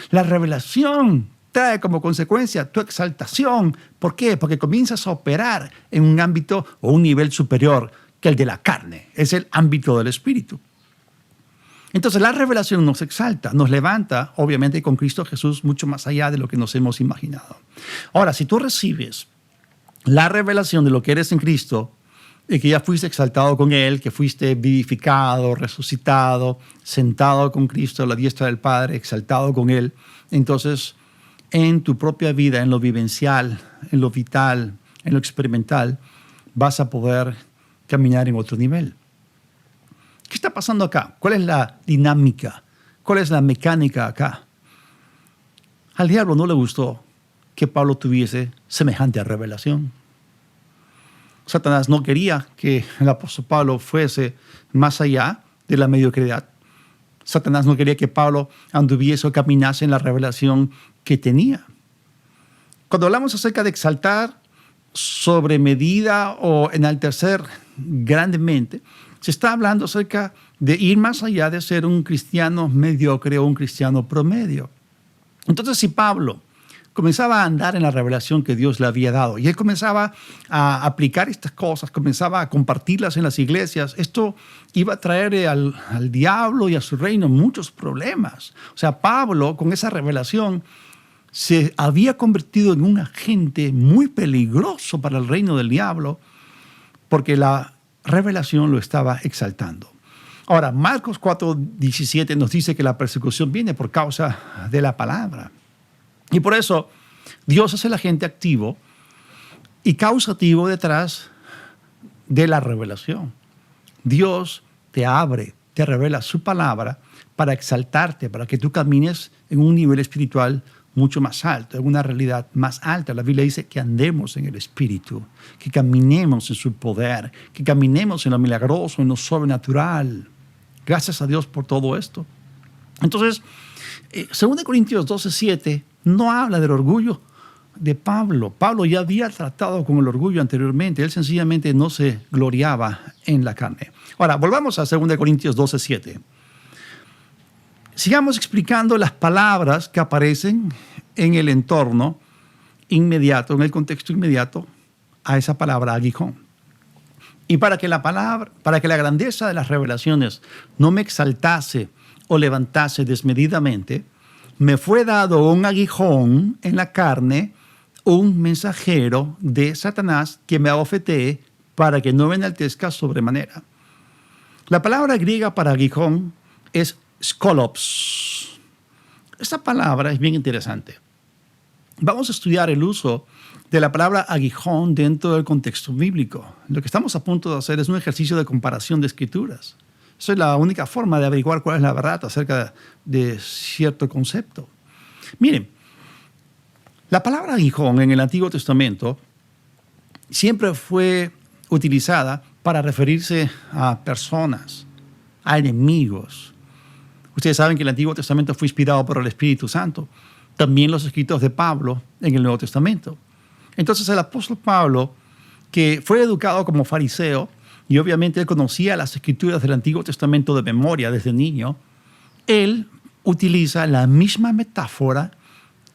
La revelación trae como consecuencia tu exaltación. ¿Por qué? Porque comienzas a operar en un ámbito o un nivel superior que el de la carne. Es el ámbito del espíritu. Entonces la revelación nos exalta, nos levanta, obviamente con Cristo Jesús, mucho más allá de lo que nos hemos imaginado. Ahora, si tú recibes la revelación de lo que eres en Cristo y que ya fuiste exaltado con Él, que fuiste vivificado, resucitado, sentado con Cristo a la diestra del Padre, exaltado con Él, entonces en tu propia vida, en lo vivencial, en lo vital, en lo experimental, vas a poder caminar en otro nivel. ¿Qué está pasando acá? ¿Cuál es la dinámica? ¿Cuál es la mecánica acá? Al diablo no le gustó que Pablo tuviese semejante revelación. Satanás no quería que el apóstol Pablo fuese más allá de la mediocridad. Satanás no quería que Pablo anduviese o caminase en la revelación que tenía. Cuando hablamos acerca de exaltar sobre medida o enaltecer grandemente, se está hablando acerca de ir más allá de ser un cristiano mediocre o un cristiano promedio. Entonces, si Pablo comenzaba a andar en la revelación que Dios le había dado y él comenzaba a aplicar estas cosas, comenzaba a compartirlas en las iglesias, esto iba a traer al diablo y a su reino muchos problemas. O sea, Pablo, con esa revelación, se había convertido en un agente muy peligroso para el reino del diablo porque la revelación lo estaba exaltando. Ahora, Marcos 4:17 nos dice que la persecución viene por causa de la palabra. Y por eso Dios es el agente activo y causativo detrás de la revelación. Dios te abre, te revela su palabra para exaltarte, para que tú camines en un nivel espiritual mucho más alto, en una realidad más alta. La Biblia dice que andemos en el Espíritu, que caminemos en su poder, que caminemos en lo milagroso, en lo sobrenatural. Gracias a Dios por todo esto. Entonces, 2 Corintios 12:7 no habla del orgullo de Pablo. Pablo ya había tratado con el orgullo anteriormente. Él sencillamente no se gloriaba en la carne. Ahora, volvamos a 2 Corintios 12:7. Sigamos explicando las palabras que aparecen en el entorno inmediato, en el contexto inmediato a esa palabra aguijón. Y para que la grandeza de las revelaciones no me exaltase o levantase desmedidamente, me fue dado un aguijón en la carne, un mensajero de Satanás que me abofetee para que no me enaltezca sobremanera. La palabra griega para aguijón es skolops. Esta palabra es bien interesante. Vamos a estudiar el uso de la palabra aguijón dentro del contexto bíblico. Lo que estamos a punto de hacer es un ejercicio de comparación de escrituras. Esa es la única forma de averiguar cuál es la verdad acerca de cierto concepto. Miren, la palabra aguijón en el Antiguo Testamento siempre fue utilizada para referirse a personas, a enemigos. Ustedes saben que el Antiguo Testamento fue inspirado por el Espíritu Santo. También los escritos de Pablo en el Nuevo Testamento. Entonces el apóstol Pablo, que fue educado como fariseo, y obviamente él conocía las escrituras del Antiguo Testamento de memoria desde niño, él utiliza la misma metáfora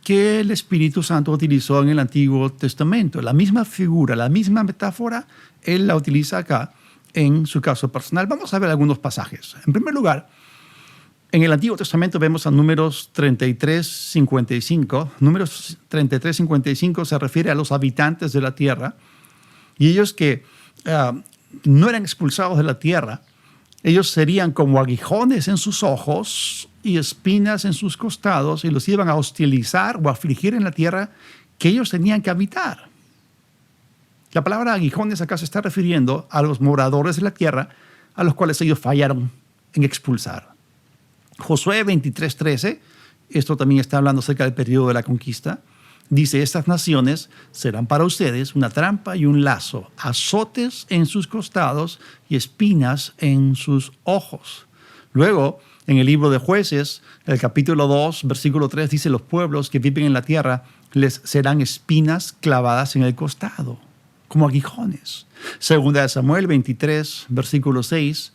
que el Espíritu Santo utilizó en el Antiguo Testamento. La misma figura, la misma metáfora, él la utiliza acá en su caso personal. Vamos a ver algunos pasajes. En primer lugar, En el Antiguo Testamento vemos a Números 33:55. Números 33:55 se refiere a los habitantes de la tierra y ellos que no eran expulsados de la tierra, ellos serían como aguijones en sus ojos y espinas en sus costados y los iban a hostilizar o afligir en la tierra que ellos tenían que habitar. La palabra aguijones acá se está refiriendo a los moradores de la tierra a los cuales ellos fallaron en expulsar. Josué 23:13, esto también está hablando acerca del periodo de la conquista, dice: estas naciones serán para ustedes una trampa y un lazo, azotes en sus costados y espinas en sus ojos. Luego, en el libro de Jueces, el capítulo 2, versículo 3, dice: los pueblos que viven en la tierra les serán espinas clavadas en el costado, como aguijones. Segunda de Samuel 23, versículo 6,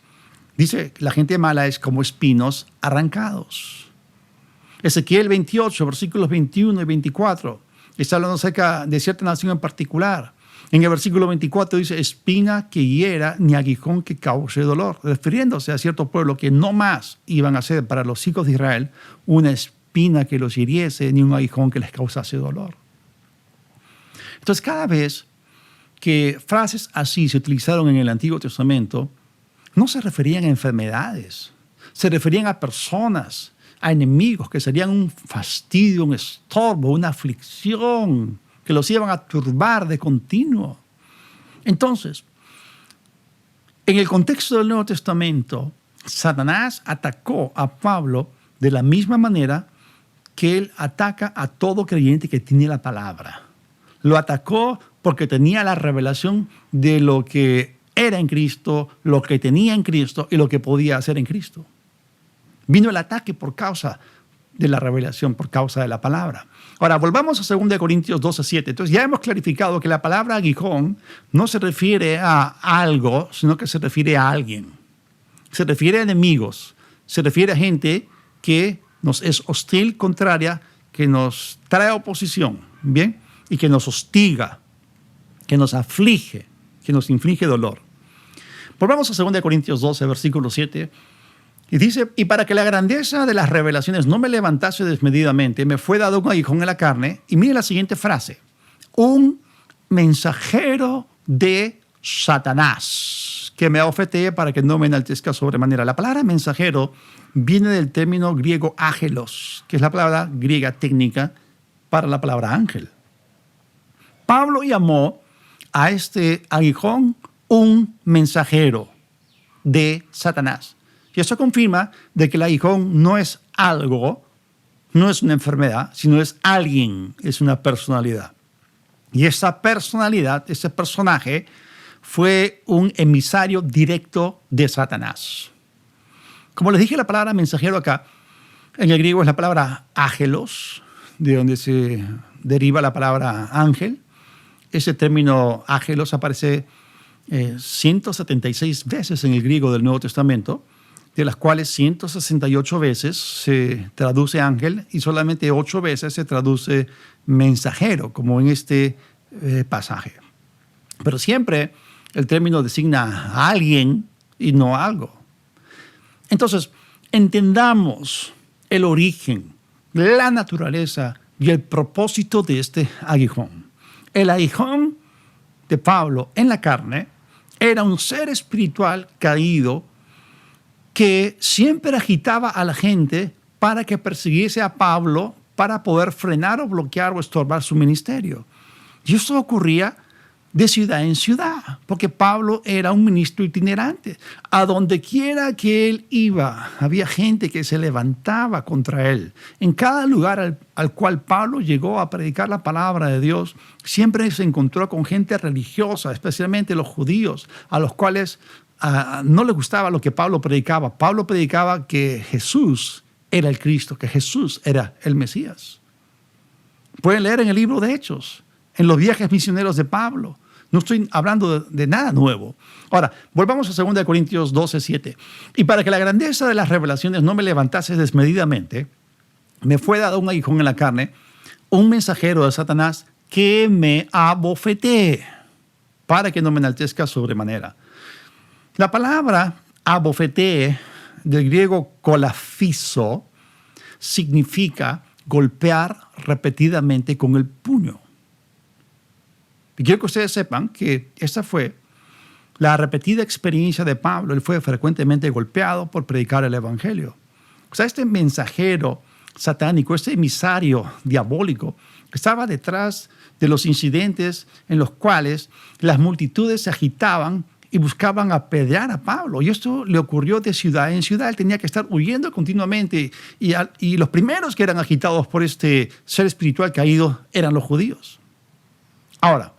dice: la gente mala es como espinos arrancados. Ezequiel 28, versículos 21 y 24, está hablando acerca de cierta nación en particular. En el versículo 24 dice: espina que hiera, ni aguijón que cause dolor, refiriéndose a cierto pueblo que no más iban a ser para los hijos de Israel una espina que los hiriese, ni un aguijón que les causase dolor. Entonces, cada vez que frases así se utilizaron en el Antiguo Testamento, no se referían a enfermedades, se referían a personas, a enemigos que serían un fastidio, un estorbo, una aflicción, que los iban a turbar de continuo. Entonces, en el contexto del Nuevo Testamento, Satanás atacó a Pablo de la misma manera que él ataca a todo creyente que tiene la palabra. Lo atacó porque tenía la revelación de lo que era en Cristo, lo que tenía en Cristo y lo que podía hacer en Cristo. Vino el ataque por causa de la revelación, por causa de la palabra. Ahora, volvamos a 2 Corintios 12:7. Entonces, ya hemos clarificado que la palabra aguijón no se refiere a algo, sino que se refiere a alguien. Se refiere a enemigos, se refiere a gente que nos es hostil, contraria, que nos trae oposición, ¿bien? Y que nos hostiga, que nos aflige, que nos inflige dolor. Volvamos a 2 Corintios 12, versículo 7. Y dice: y para que la grandeza de las revelaciones no me levantase desmedidamente, me fue dado un aguijón en la carne. Y mire la siguiente frase: un mensajero de Satanás, que me abofetee para que no me enaltezca sobremanera. La palabra mensajero viene del término griego ágelos, que es la palabra griega técnica para la palabra ángel. Pablo llamó a este aguijón un mensajero de Satanás. Y eso confirma de que el aguijón no es algo, no es una enfermedad, sino es alguien, es una personalidad. Y esa personalidad, ese personaje, fue un emisario directo de Satanás. Como les dije, la palabra mensajero acá, en el griego es la palabra ágelos, de donde se deriva la palabra ángel. Ese término ágelos aparece 176 veces en el griego del Nuevo Testamento, de las cuales 168 veces se traduce ángel y solamente 8 veces se traduce mensajero, como en este pasaje. Pero siempre el término designa a alguien y no a algo. Entonces, entendamos el origen, la naturaleza y el propósito de este aguijón. El aguijón de Pablo en la carne era un ser espiritual caído que siempre agitaba a la gente para que persiguiese a Pablo para poder frenar o bloquear o estorbar su ministerio. Y eso ocurría de ciudad en ciudad, porque Pablo era un ministro itinerante. A donde quiera que él iba, había gente que se levantaba contra él. En cada lugar al cual Pablo llegó a predicar la palabra de Dios, siempre se encontró con gente religiosa, especialmente los judíos, a los cuales no les gustaba lo que Pablo predicaba. Pablo predicaba que Jesús era el Cristo, que Jesús era el Mesías. Pueden leer en el libro de Hechos, en los viajes misioneros de Pablo. No estoy hablando de nada nuevo. Ahora, volvamos a 2 Corintios 12:7. Y para que la grandeza de las revelaciones no me levantase desmedidamente, me fue dado un aguijón en la carne, un mensajero de Satanás que me abofetee, para que no me enaltezca sobremanera. La palabra abofetee del griego kolafizo, significa golpear repetidamente con el puño. Y quiero que ustedes sepan que esa fue la repetida experiencia de Pablo. Él fue frecuentemente golpeado por predicar el evangelio. O sea, este mensajero satánico, este emisario diabólico, estaba detrás de los incidentes en los cuales las multitudes se agitaban y buscaban apedrear a Pablo. Y esto le ocurrió de ciudad en ciudad. Él tenía que estar huyendo continuamente. Y los primeros que eran agitados por este ser espiritual caído eran los judíos. Ahora,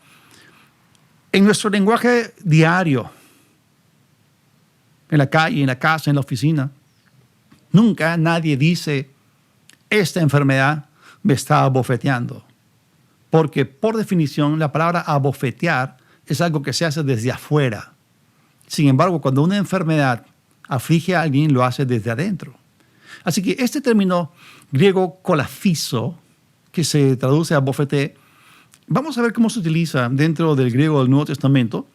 en nuestro lenguaje diario, en la calle, en la casa, en la oficina, nunca nadie dice, esta enfermedad me está abofeteando. Porque por definición la palabra abofetear es algo que se hace desde afuera. Sin embargo, cuando una enfermedad aflige a alguien, lo hace desde adentro. Así que este término griego kolafizo, que se traduce a bofete, vamos a ver cómo se utiliza dentro del griego del Nuevo Testamento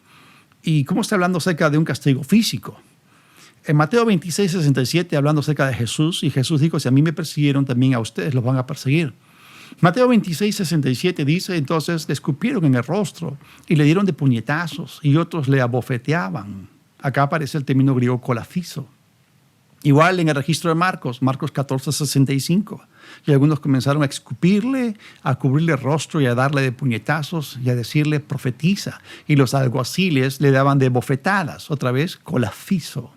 y cómo está hablando acerca de un castigo físico. En Mateo 26, 67, hablando acerca de Jesús, y Jesús dijo, si a mí me persiguieron, también a ustedes los van a perseguir. Mateo 26, 67 dice, entonces le escupieron en el rostro y le dieron de puñetazos y otros le abofeteaban. Acá aparece el término griego kolafizo. Igual en el registro de Marcos 14, 65. Y algunos comenzaron a escupirle, a cubrirle el rostro y a darle de puñetazos y a decirle profetiza. Y los alguaciles le daban de bofetadas, otra vez kolafizo.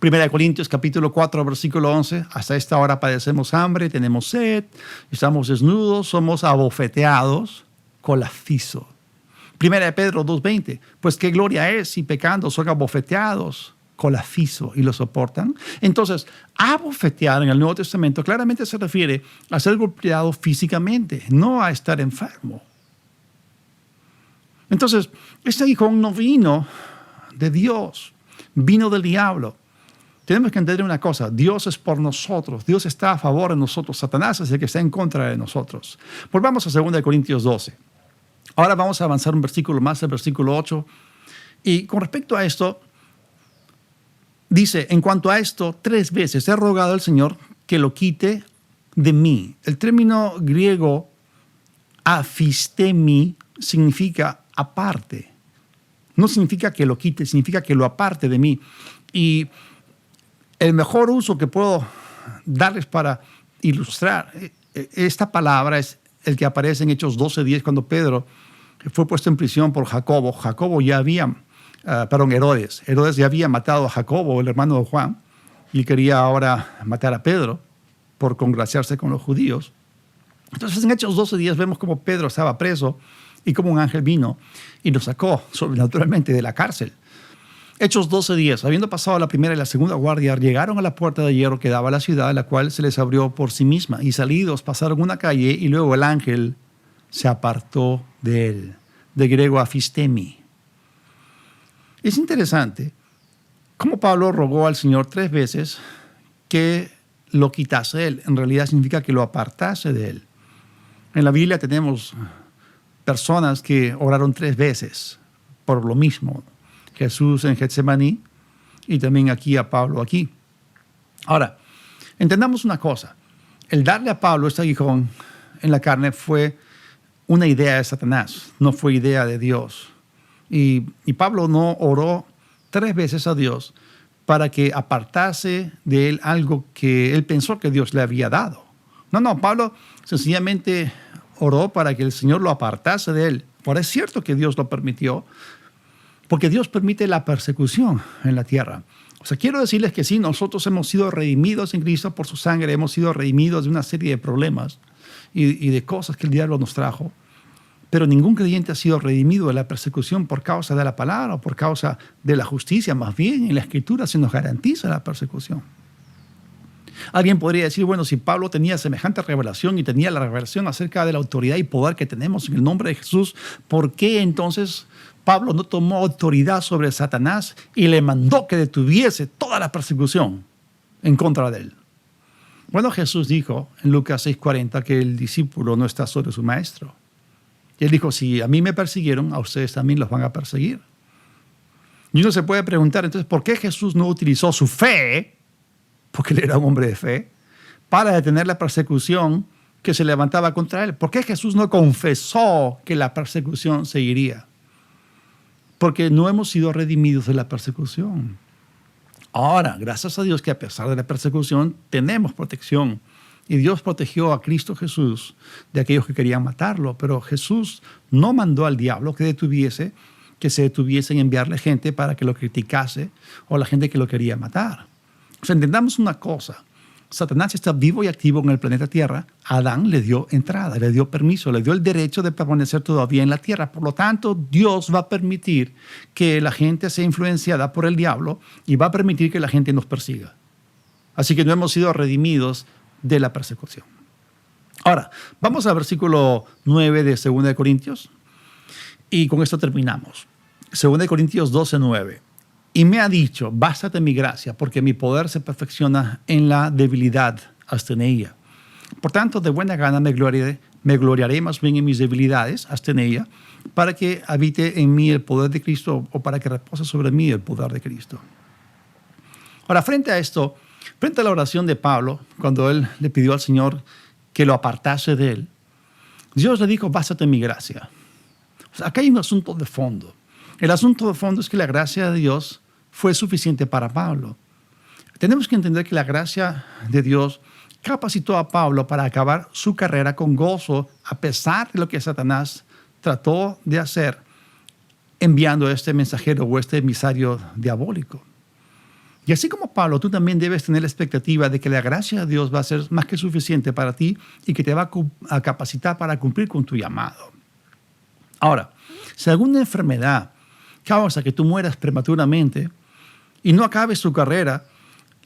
1 Corintios capítulo 4, versículo 11, hasta esta hora padecemos hambre, tenemos sed, estamos desnudos, somos abofeteados, kolafizo. 1 Pedro 2:20, pues qué gloria es si pecando son abofeteados, kolafizo, y lo soportan. Entonces, abofetear en el Nuevo Testamento claramente se refiere a ser golpeado físicamente, no a estar enfermo. Entonces, este aguijón no vino de Dios, vino del diablo. Tenemos que entender una cosa, Dios es por nosotros, Dios está a favor de nosotros, Satanás es el que está en contra de nosotros. Volvamos a 2 Corintios 12. Ahora vamos a avanzar un versículo más, el versículo 8. Y con respecto a esto, dice, en cuanto a esto, 3 veces he rogado al Señor que lo quite de mí. El término griego afistemi significa aparte. No significa que lo quite, significa que lo aparte de mí. Y el mejor uso que puedo darles para ilustrar esta palabra es el que aparece en Hechos 12:10 cuando Pedro fue puesto en prisión por Jacobo. Herodes ya había matado a Jacobo, el hermano de Juan, y quería ahora matar a Pedro por congraciarse con los judíos. Entonces en Hechos 12:10 vemos cómo Pedro estaba preso y cómo un ángel vino y lo sacó sobrenaturalmente de la cárcel. Hechos 12:10, habiendo pasado la primera y la segunda guardia, llegaron a la puerta de hierro que daba a la ciudad, la cual se les abrió por sí misma, y salidos pasaron una calle y luego el ángel se apartó de él, de griego afistemi. Es interesante cómo Pablo rogó al Señor 3 veces que lo quitase de él. En realidad significa que lo apartase de él. En la Biblia tenemos personas que oraron 3 veces por lo mismo. Jesús en Getsemaní y también aquí a Pablo aquí. Ahora, entendamos una cosa. El darle a Pablo este aguijón en la carne fue una idea de Satanás, no fue idea de Dios. Y Pablo no oró 3 veces a Dios para que apartase de él algo que él pensó que Dios le había dado. No, Pablo sencillamente oró para que el Señor lo apartase de él. Ahora es cierto que Dios lo permitió, porque Dios permite la persecución en la tierra. O sea, quiero decirles que sí, nosotros hemos sido redimidos en Cristo por su sangre, hemos sido redimidos de una serie de problemas y de cosas que el diablo nos trajo, pero ningún creyente ha sido redimido de la persecución por causa de la palabra o por causa de la justicia. Más bien, en la Escritura se nos garantiza la persecución. Alguien podría decir, bueno, si Pablo tenía semejante revelación y tenía la revelación acerca de la autoridad y poder que tenemos en el nombre de Jesús, ¿por qué entonces Pablo no tomó autoridad sobre Satanás y le mandó que detuviese toda la persecución en contra de él? Bueno, Jesús dijo en Lucas 6:40 que el discípulo no está sobre su maestro. Y él dijo, si a mí me persiguieron, a ustedes también los van a perseguir. Y uno se puede preguntar, entonces, ¿por qué Jesús no utilizó su fe porque él era un hombre de fe, para detener la persecución que se levantaba contra él. ¿Por qué Jesús no confesó que la persecución seguiría? Porque no hemos sido redimidos de la persecución. Ahora, gracias a Dios que a pesar de la persecución tenemos protección. Y Dios protegió a Cristo Jesús de aquellos que querían matarlo. Pero Jesús no mandó al diablo que se detuviese en enviarle gente para que lo criticase o la gente que lo quería matar. O sea, entendamos una cosa. Satanás está vivo y activo en el planeta Tierra. Adán le dio entrada, le dio permiso, le dio el derecho de permanecer todavía en la Tierra. Por lo tanto, Dios va a permitir que la gente sea influenciada por el diablo y va a permitir que la gente nos persiga. Así que no hemos sido redimidos de la persecución. Ahora, vamos al versículo 9 de 2 de Corintios y con esto terminamos. 2 de Corintios 12:9. Y me ha dicho, bástate mi gracia, porque mi poder se perfecciona en la debilidad, hasta en ella. Por tanto, de buena gana me gloriaré más bien en mis debilidades, hasta en ella, para que habite en mí el poder de Cristo, o para que repose sobre mí el poder de Cristo. Ahora, frente a esto, frente a la oración de Pablo, cuando él le pidió al Señor que lo apartase de él, Dios le dijo, bástate en mi gracia. O sea, acá hay un asunto de fondo. El asunto de fondo es que la gracia de Dios fue suficiente para Pablo. Tenemos que entender que la gracia de Dios capacitó a Pablo para acabar su carrera con gozo, a pesar de lo que Satanás trató de hacer enviando a este mensajero o este emisario diabólico. Y así como Pablo, tú también debes tener la expectativa de que la gracia de Dios va a ser más que suficiente para ti y que te va a capacitar para cumplir con tu llamado. Ahora, si alguna enfermedad causa que tú mueras prematuramente y no acabes tu carrera,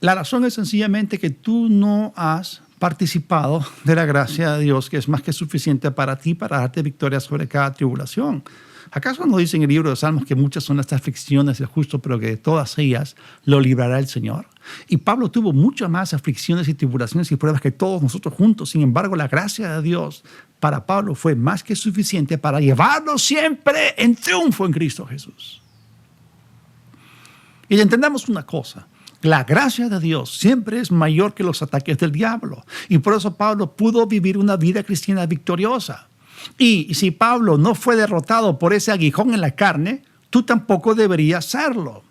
la razón es sencillamente que tú no has participado de la gracia de Dios, que es más que suficiente para ti, para darte victoria sobre cada tribulación. ¿Acaso no dice en el libro de Salmos que muchas son las aflicciones del justo, pero que de todas ellas lo librará el Señor? Y Pablo tuvo muchas más aflicciones y tribulaciones y pruebas que todos nosotros juntos. Sin embargo, la gracia de Dios para Pablo fue más que suficiente para llevarlo siempre en triunfo en Cristo Jesús. Y entendamos una cosa. La gracia de Dios siempre es mayor que los ataques del diablo. Y por eso Pablo pudo vivir una vida cristiana victoriosa. Y si Pablo no fue derrotado por ese aguijón en la carne, tú tampoco deberías serlo.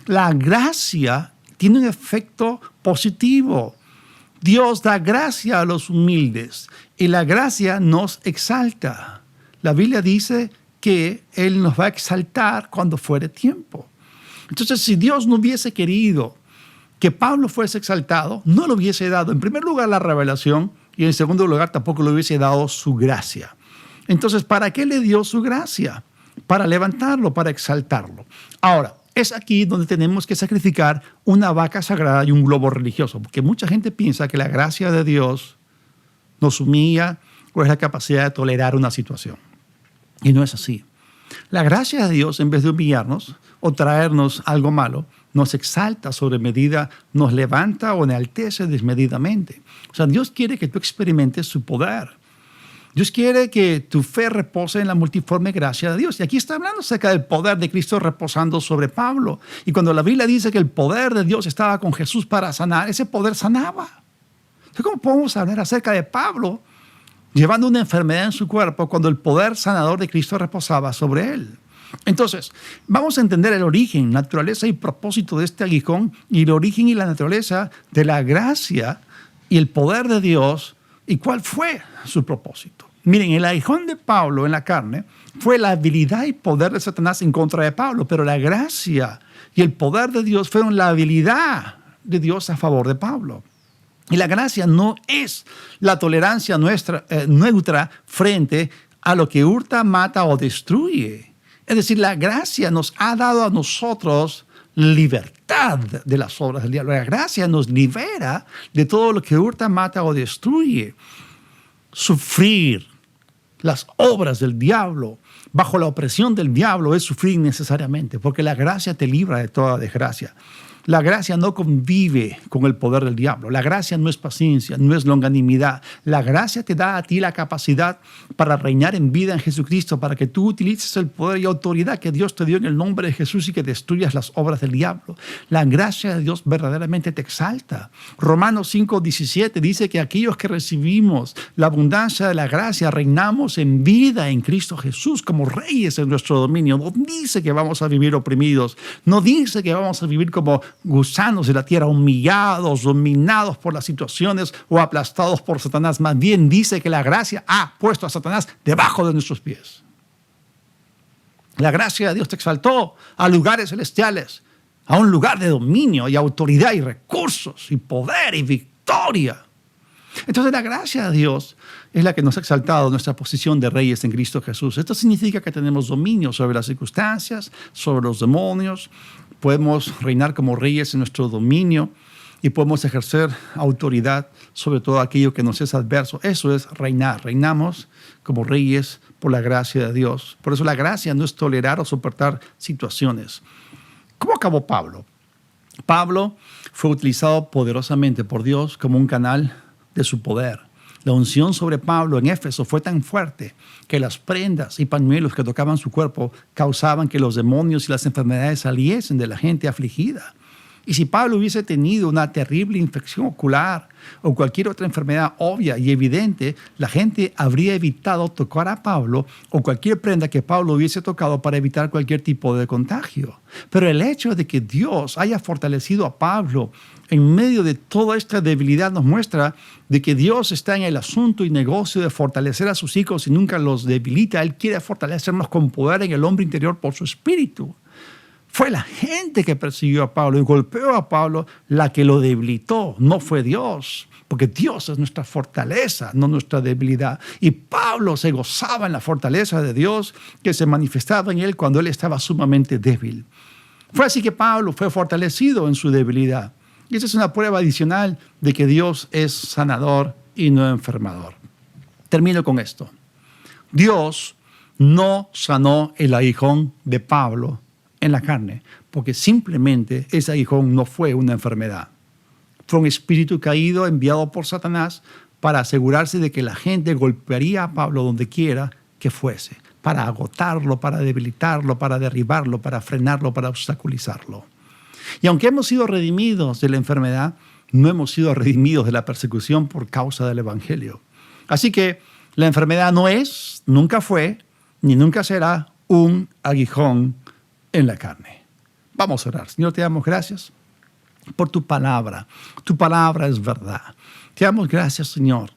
La gracia tiene un efecto positivo. Dios da gracia a los humildes y la gracia nos exalta. La Biblia dice que Él nos va a exaltar cuando fuere tiempo. Entonces, si Dios no hubiese querido que Pablo fuese exaltado, no le hubiese dado, en primer lugar, la revelación y en segundo lugar, tampoco le hubiese dado su gracia. Entonces, ¿para qué le dio su gracia? Para levantarlo, para exaltarlo. Ahora, es aquí donde tenemos que sacrificar una vaca sagrada y un globo religioso, porque mucha gente piensa que la gracia de Dios nos humilla o es la capacidad de tolerar una situación. Y no es así. La gracia de Dios, en vez de humillarnos o traernos algo malo, nos exalta sobre medida, nos levanta o enaltece desmedidamente. O sea, Dios quiere que tú experimentes su poder. Dios quiere que tu fe repose en la multiforme gracia de Dios. Y aquí está hablando acerca del poder de Cristo reposando sobre Pablo. Y cuando la Biblia dice que el poder de Dios estaba con Jesús para sanar, ese poder sanaba. Entonces, ¿cómo podemos hablar acerca de Pablo llevando una enfermedad en su cuerpo cuando el poder sanador de Cristo reposaba sobre él? Entonces, vamos a entender el origen, naturaleza y propósito de este aguijón y el origen y la naturaleza de la gracia y el poder de Dios y cuál fue su propósito. Miren, el aguijón de Pablo en la carne fue la habilidad y poder de Satanás en contra de Pablo, pero la gracia y el poder de Dios fueron la habilidad de Dios a favor de Pablo. Y la gracia no es la tolerancia neutra frente a lo que hurta, mata o destruye. Es decir, la gracia nos ha dado a nosotros libertad de las obras del diablo. La gracia nos libera de todo lo que hurta, mata o destruye. Sufrir las obras del diablo bajo la opresión del diablo es sufrir necesariamente, porque la gracia te libra de toda desgracia. La gracia no convive con el poder del diablo. La gracia no es paciencia, no es longanimidad. La gracia te da a ti la capacidad para reinar en vida en Jesucristo, para que tú utilices el poder y autoridad que Dios te dio en el nombre de Jesús y que destruyas las obras del diablo. La gracia de Dios verdaderamente te exalta. Romanos 5:17 dice que aquellos que recibimos la abundancia de la gracia reinamos en vida en Cristo Jesús como reyes en nuestro dominio. No dice que vamos a vivir oprimidos. No dice que vamos a vivir como gusanos de la tierra, humillados, dominados por las situaciones o aplastados por Satanás. Más bien dice que la gracia ha puesto a Satanás debajo de nuestros pies. La gracia de Dios te exaltó a lugares celestiales, a un lugar de dominio y autoridad y recursos y poder y victoria. Entonces la gracia de Dios es la que nos ha exaltado nuestra posición de reyes en Cristo Jesús. Esto significa que tenemos dominio sobre las circunstancias, sobre los demonios. Podemos reinar como reyes en nuestro dominio y podemos ejercer autoridad sobre todo aquello que nos es adverso. Eso es reinar. Reinamos como reyes por la gracia de Dios. Por eso la gracia no es tolerar o soportar situaciones. ¿Cómo acabó Pablo? Pablo fue utilizado poderosamente por Dios como un canal de su poder. La unción sobre Pablo en Éfeso fue tan fuerte que las prendas y pañuelos que tocaban su cuerpo causaban que los demonios y las enfermedades saliesen de la gente afligida. Y si Pablo hubiese tenido una terrible infección ocular o cualquier otra enfermedad obvia y evidente, la gente habría evitado tocar a Pablo o cualquier prenda que Pablo hubiese tocado para evitar cualquier tipo de contagio. Pero el hecho de que Dios haya fortalecido a Pablo en medio de toda esta debilidad nos muestra de que Dios está en el asunto y negocio de fortalecer a sus hijos y nunca los debilita. Él quiere fortalecernos con poder en el hombre interior por su espíritu. Fue la gente que persiguió a Pablo y golpeó a Pablo la que lo debilitó, no fue Dios, porque Dios es nuestra fortaleza, no nuestra debilidad. Y Pablo se gozaba en la fortaleza de Dios que se manifestaba en él cuando él estaba sumamente débil. Fue así que Pablo fue fortalecido en su debilidad. Y esa es una prueba adicional de que Dios es sanador y no enfermador. Termino con esto. Dios no sanó el aguijón de Pablo en la carne, porque simplemente ese aguijón no fue una enfermedad. Fue un espíritu caído enviado por Satanás para asegurarse de que la gente golpearía a Pablo donde quiera que fuese, para agotarlo, para debilitarlo, para derribarlo, para frenarlo, para obstaculizarlo. Y aunque hemos sido redimidos de la enfermedad, no hemos sido redimidos de la persecución por causa del Evangelio. Así que la enfermedad no es, nunca fue, ni nunca será un aguijón en la carne. Vamos a orar. Señor, te damos gracias por tu palabra. Tu palabra es verdad. Te damos gracias, Señor,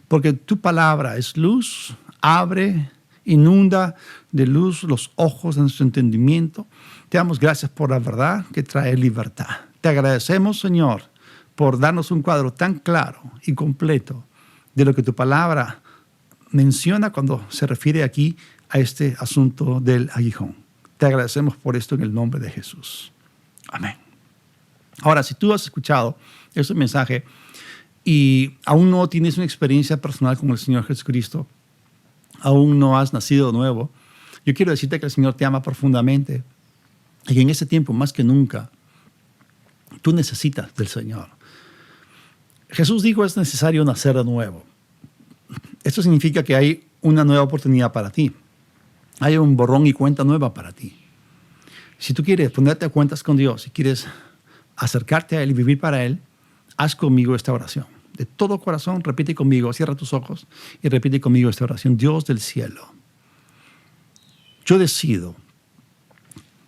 porque tu palabra es luz, abre, inunda de luz los ojos de nuestro entendimiento. Te damos gracias por la verdad que trae libertad. Te agradecemos, Señor, por darnos un cuadro tan claro y completo de lo que tu palabra menciona cuando se refiere aquí a este asunto del aguijón. Te agradecemos por esto en el nombre de Jesús. Amén. Ahora, si tú has escuchado este mensaje y aún no tienes una experiencia personal con el Señor Jesucristo, aún no has nacido de nuevo, yo quiero decirte que el Señor te ama profundamente y que en este tiempo, más que nunca, tú necesitas del Señor. Jesús dijo, es necesario nacer de nuevo. Esto significa que hay una nueva oportunidad para ti. Hay un borrón y cuenta nueva para ti. Si tú quieres ponerte a cuentas con Dios, si quieres acercarte a Él y vivir para Él, haz conmigo esta oración. De todo corazón, repite conmigo, cierra tus ojos y repite conmigo esta oración. Dios del cielo, yo decido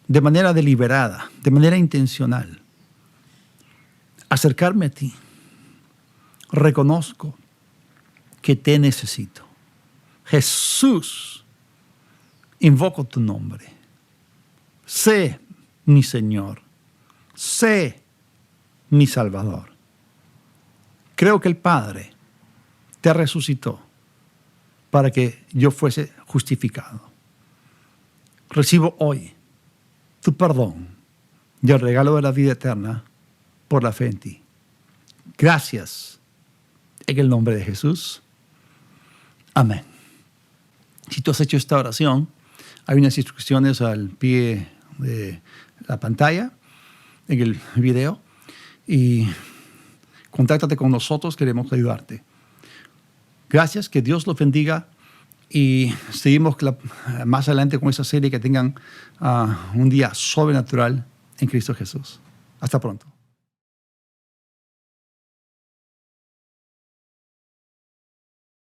de manera deliberada, de manera intencional, acercarme a ti. Reconozco que te necesito. Jesús, invoco tu nombre. Sé mi Señor. Sé mi Salvador. Creo que el Padre te resucitó para que yo fuese justificado. Recibo hoy tu perdón y el regalo de la vida eterna por la fe en ti. Gracias en el nombre de Jesús. Amén. Si tú has hecho esta oración, hay unas instrucciones al pie de la pantalla. en el video y contáctate con nosotros, queremos ayudarte. Gracias, que Dios los bendiga y seguimos más adelante con esa serie. Que tengan un día sobrenatural en Cristo Jesús. Hasta pronto.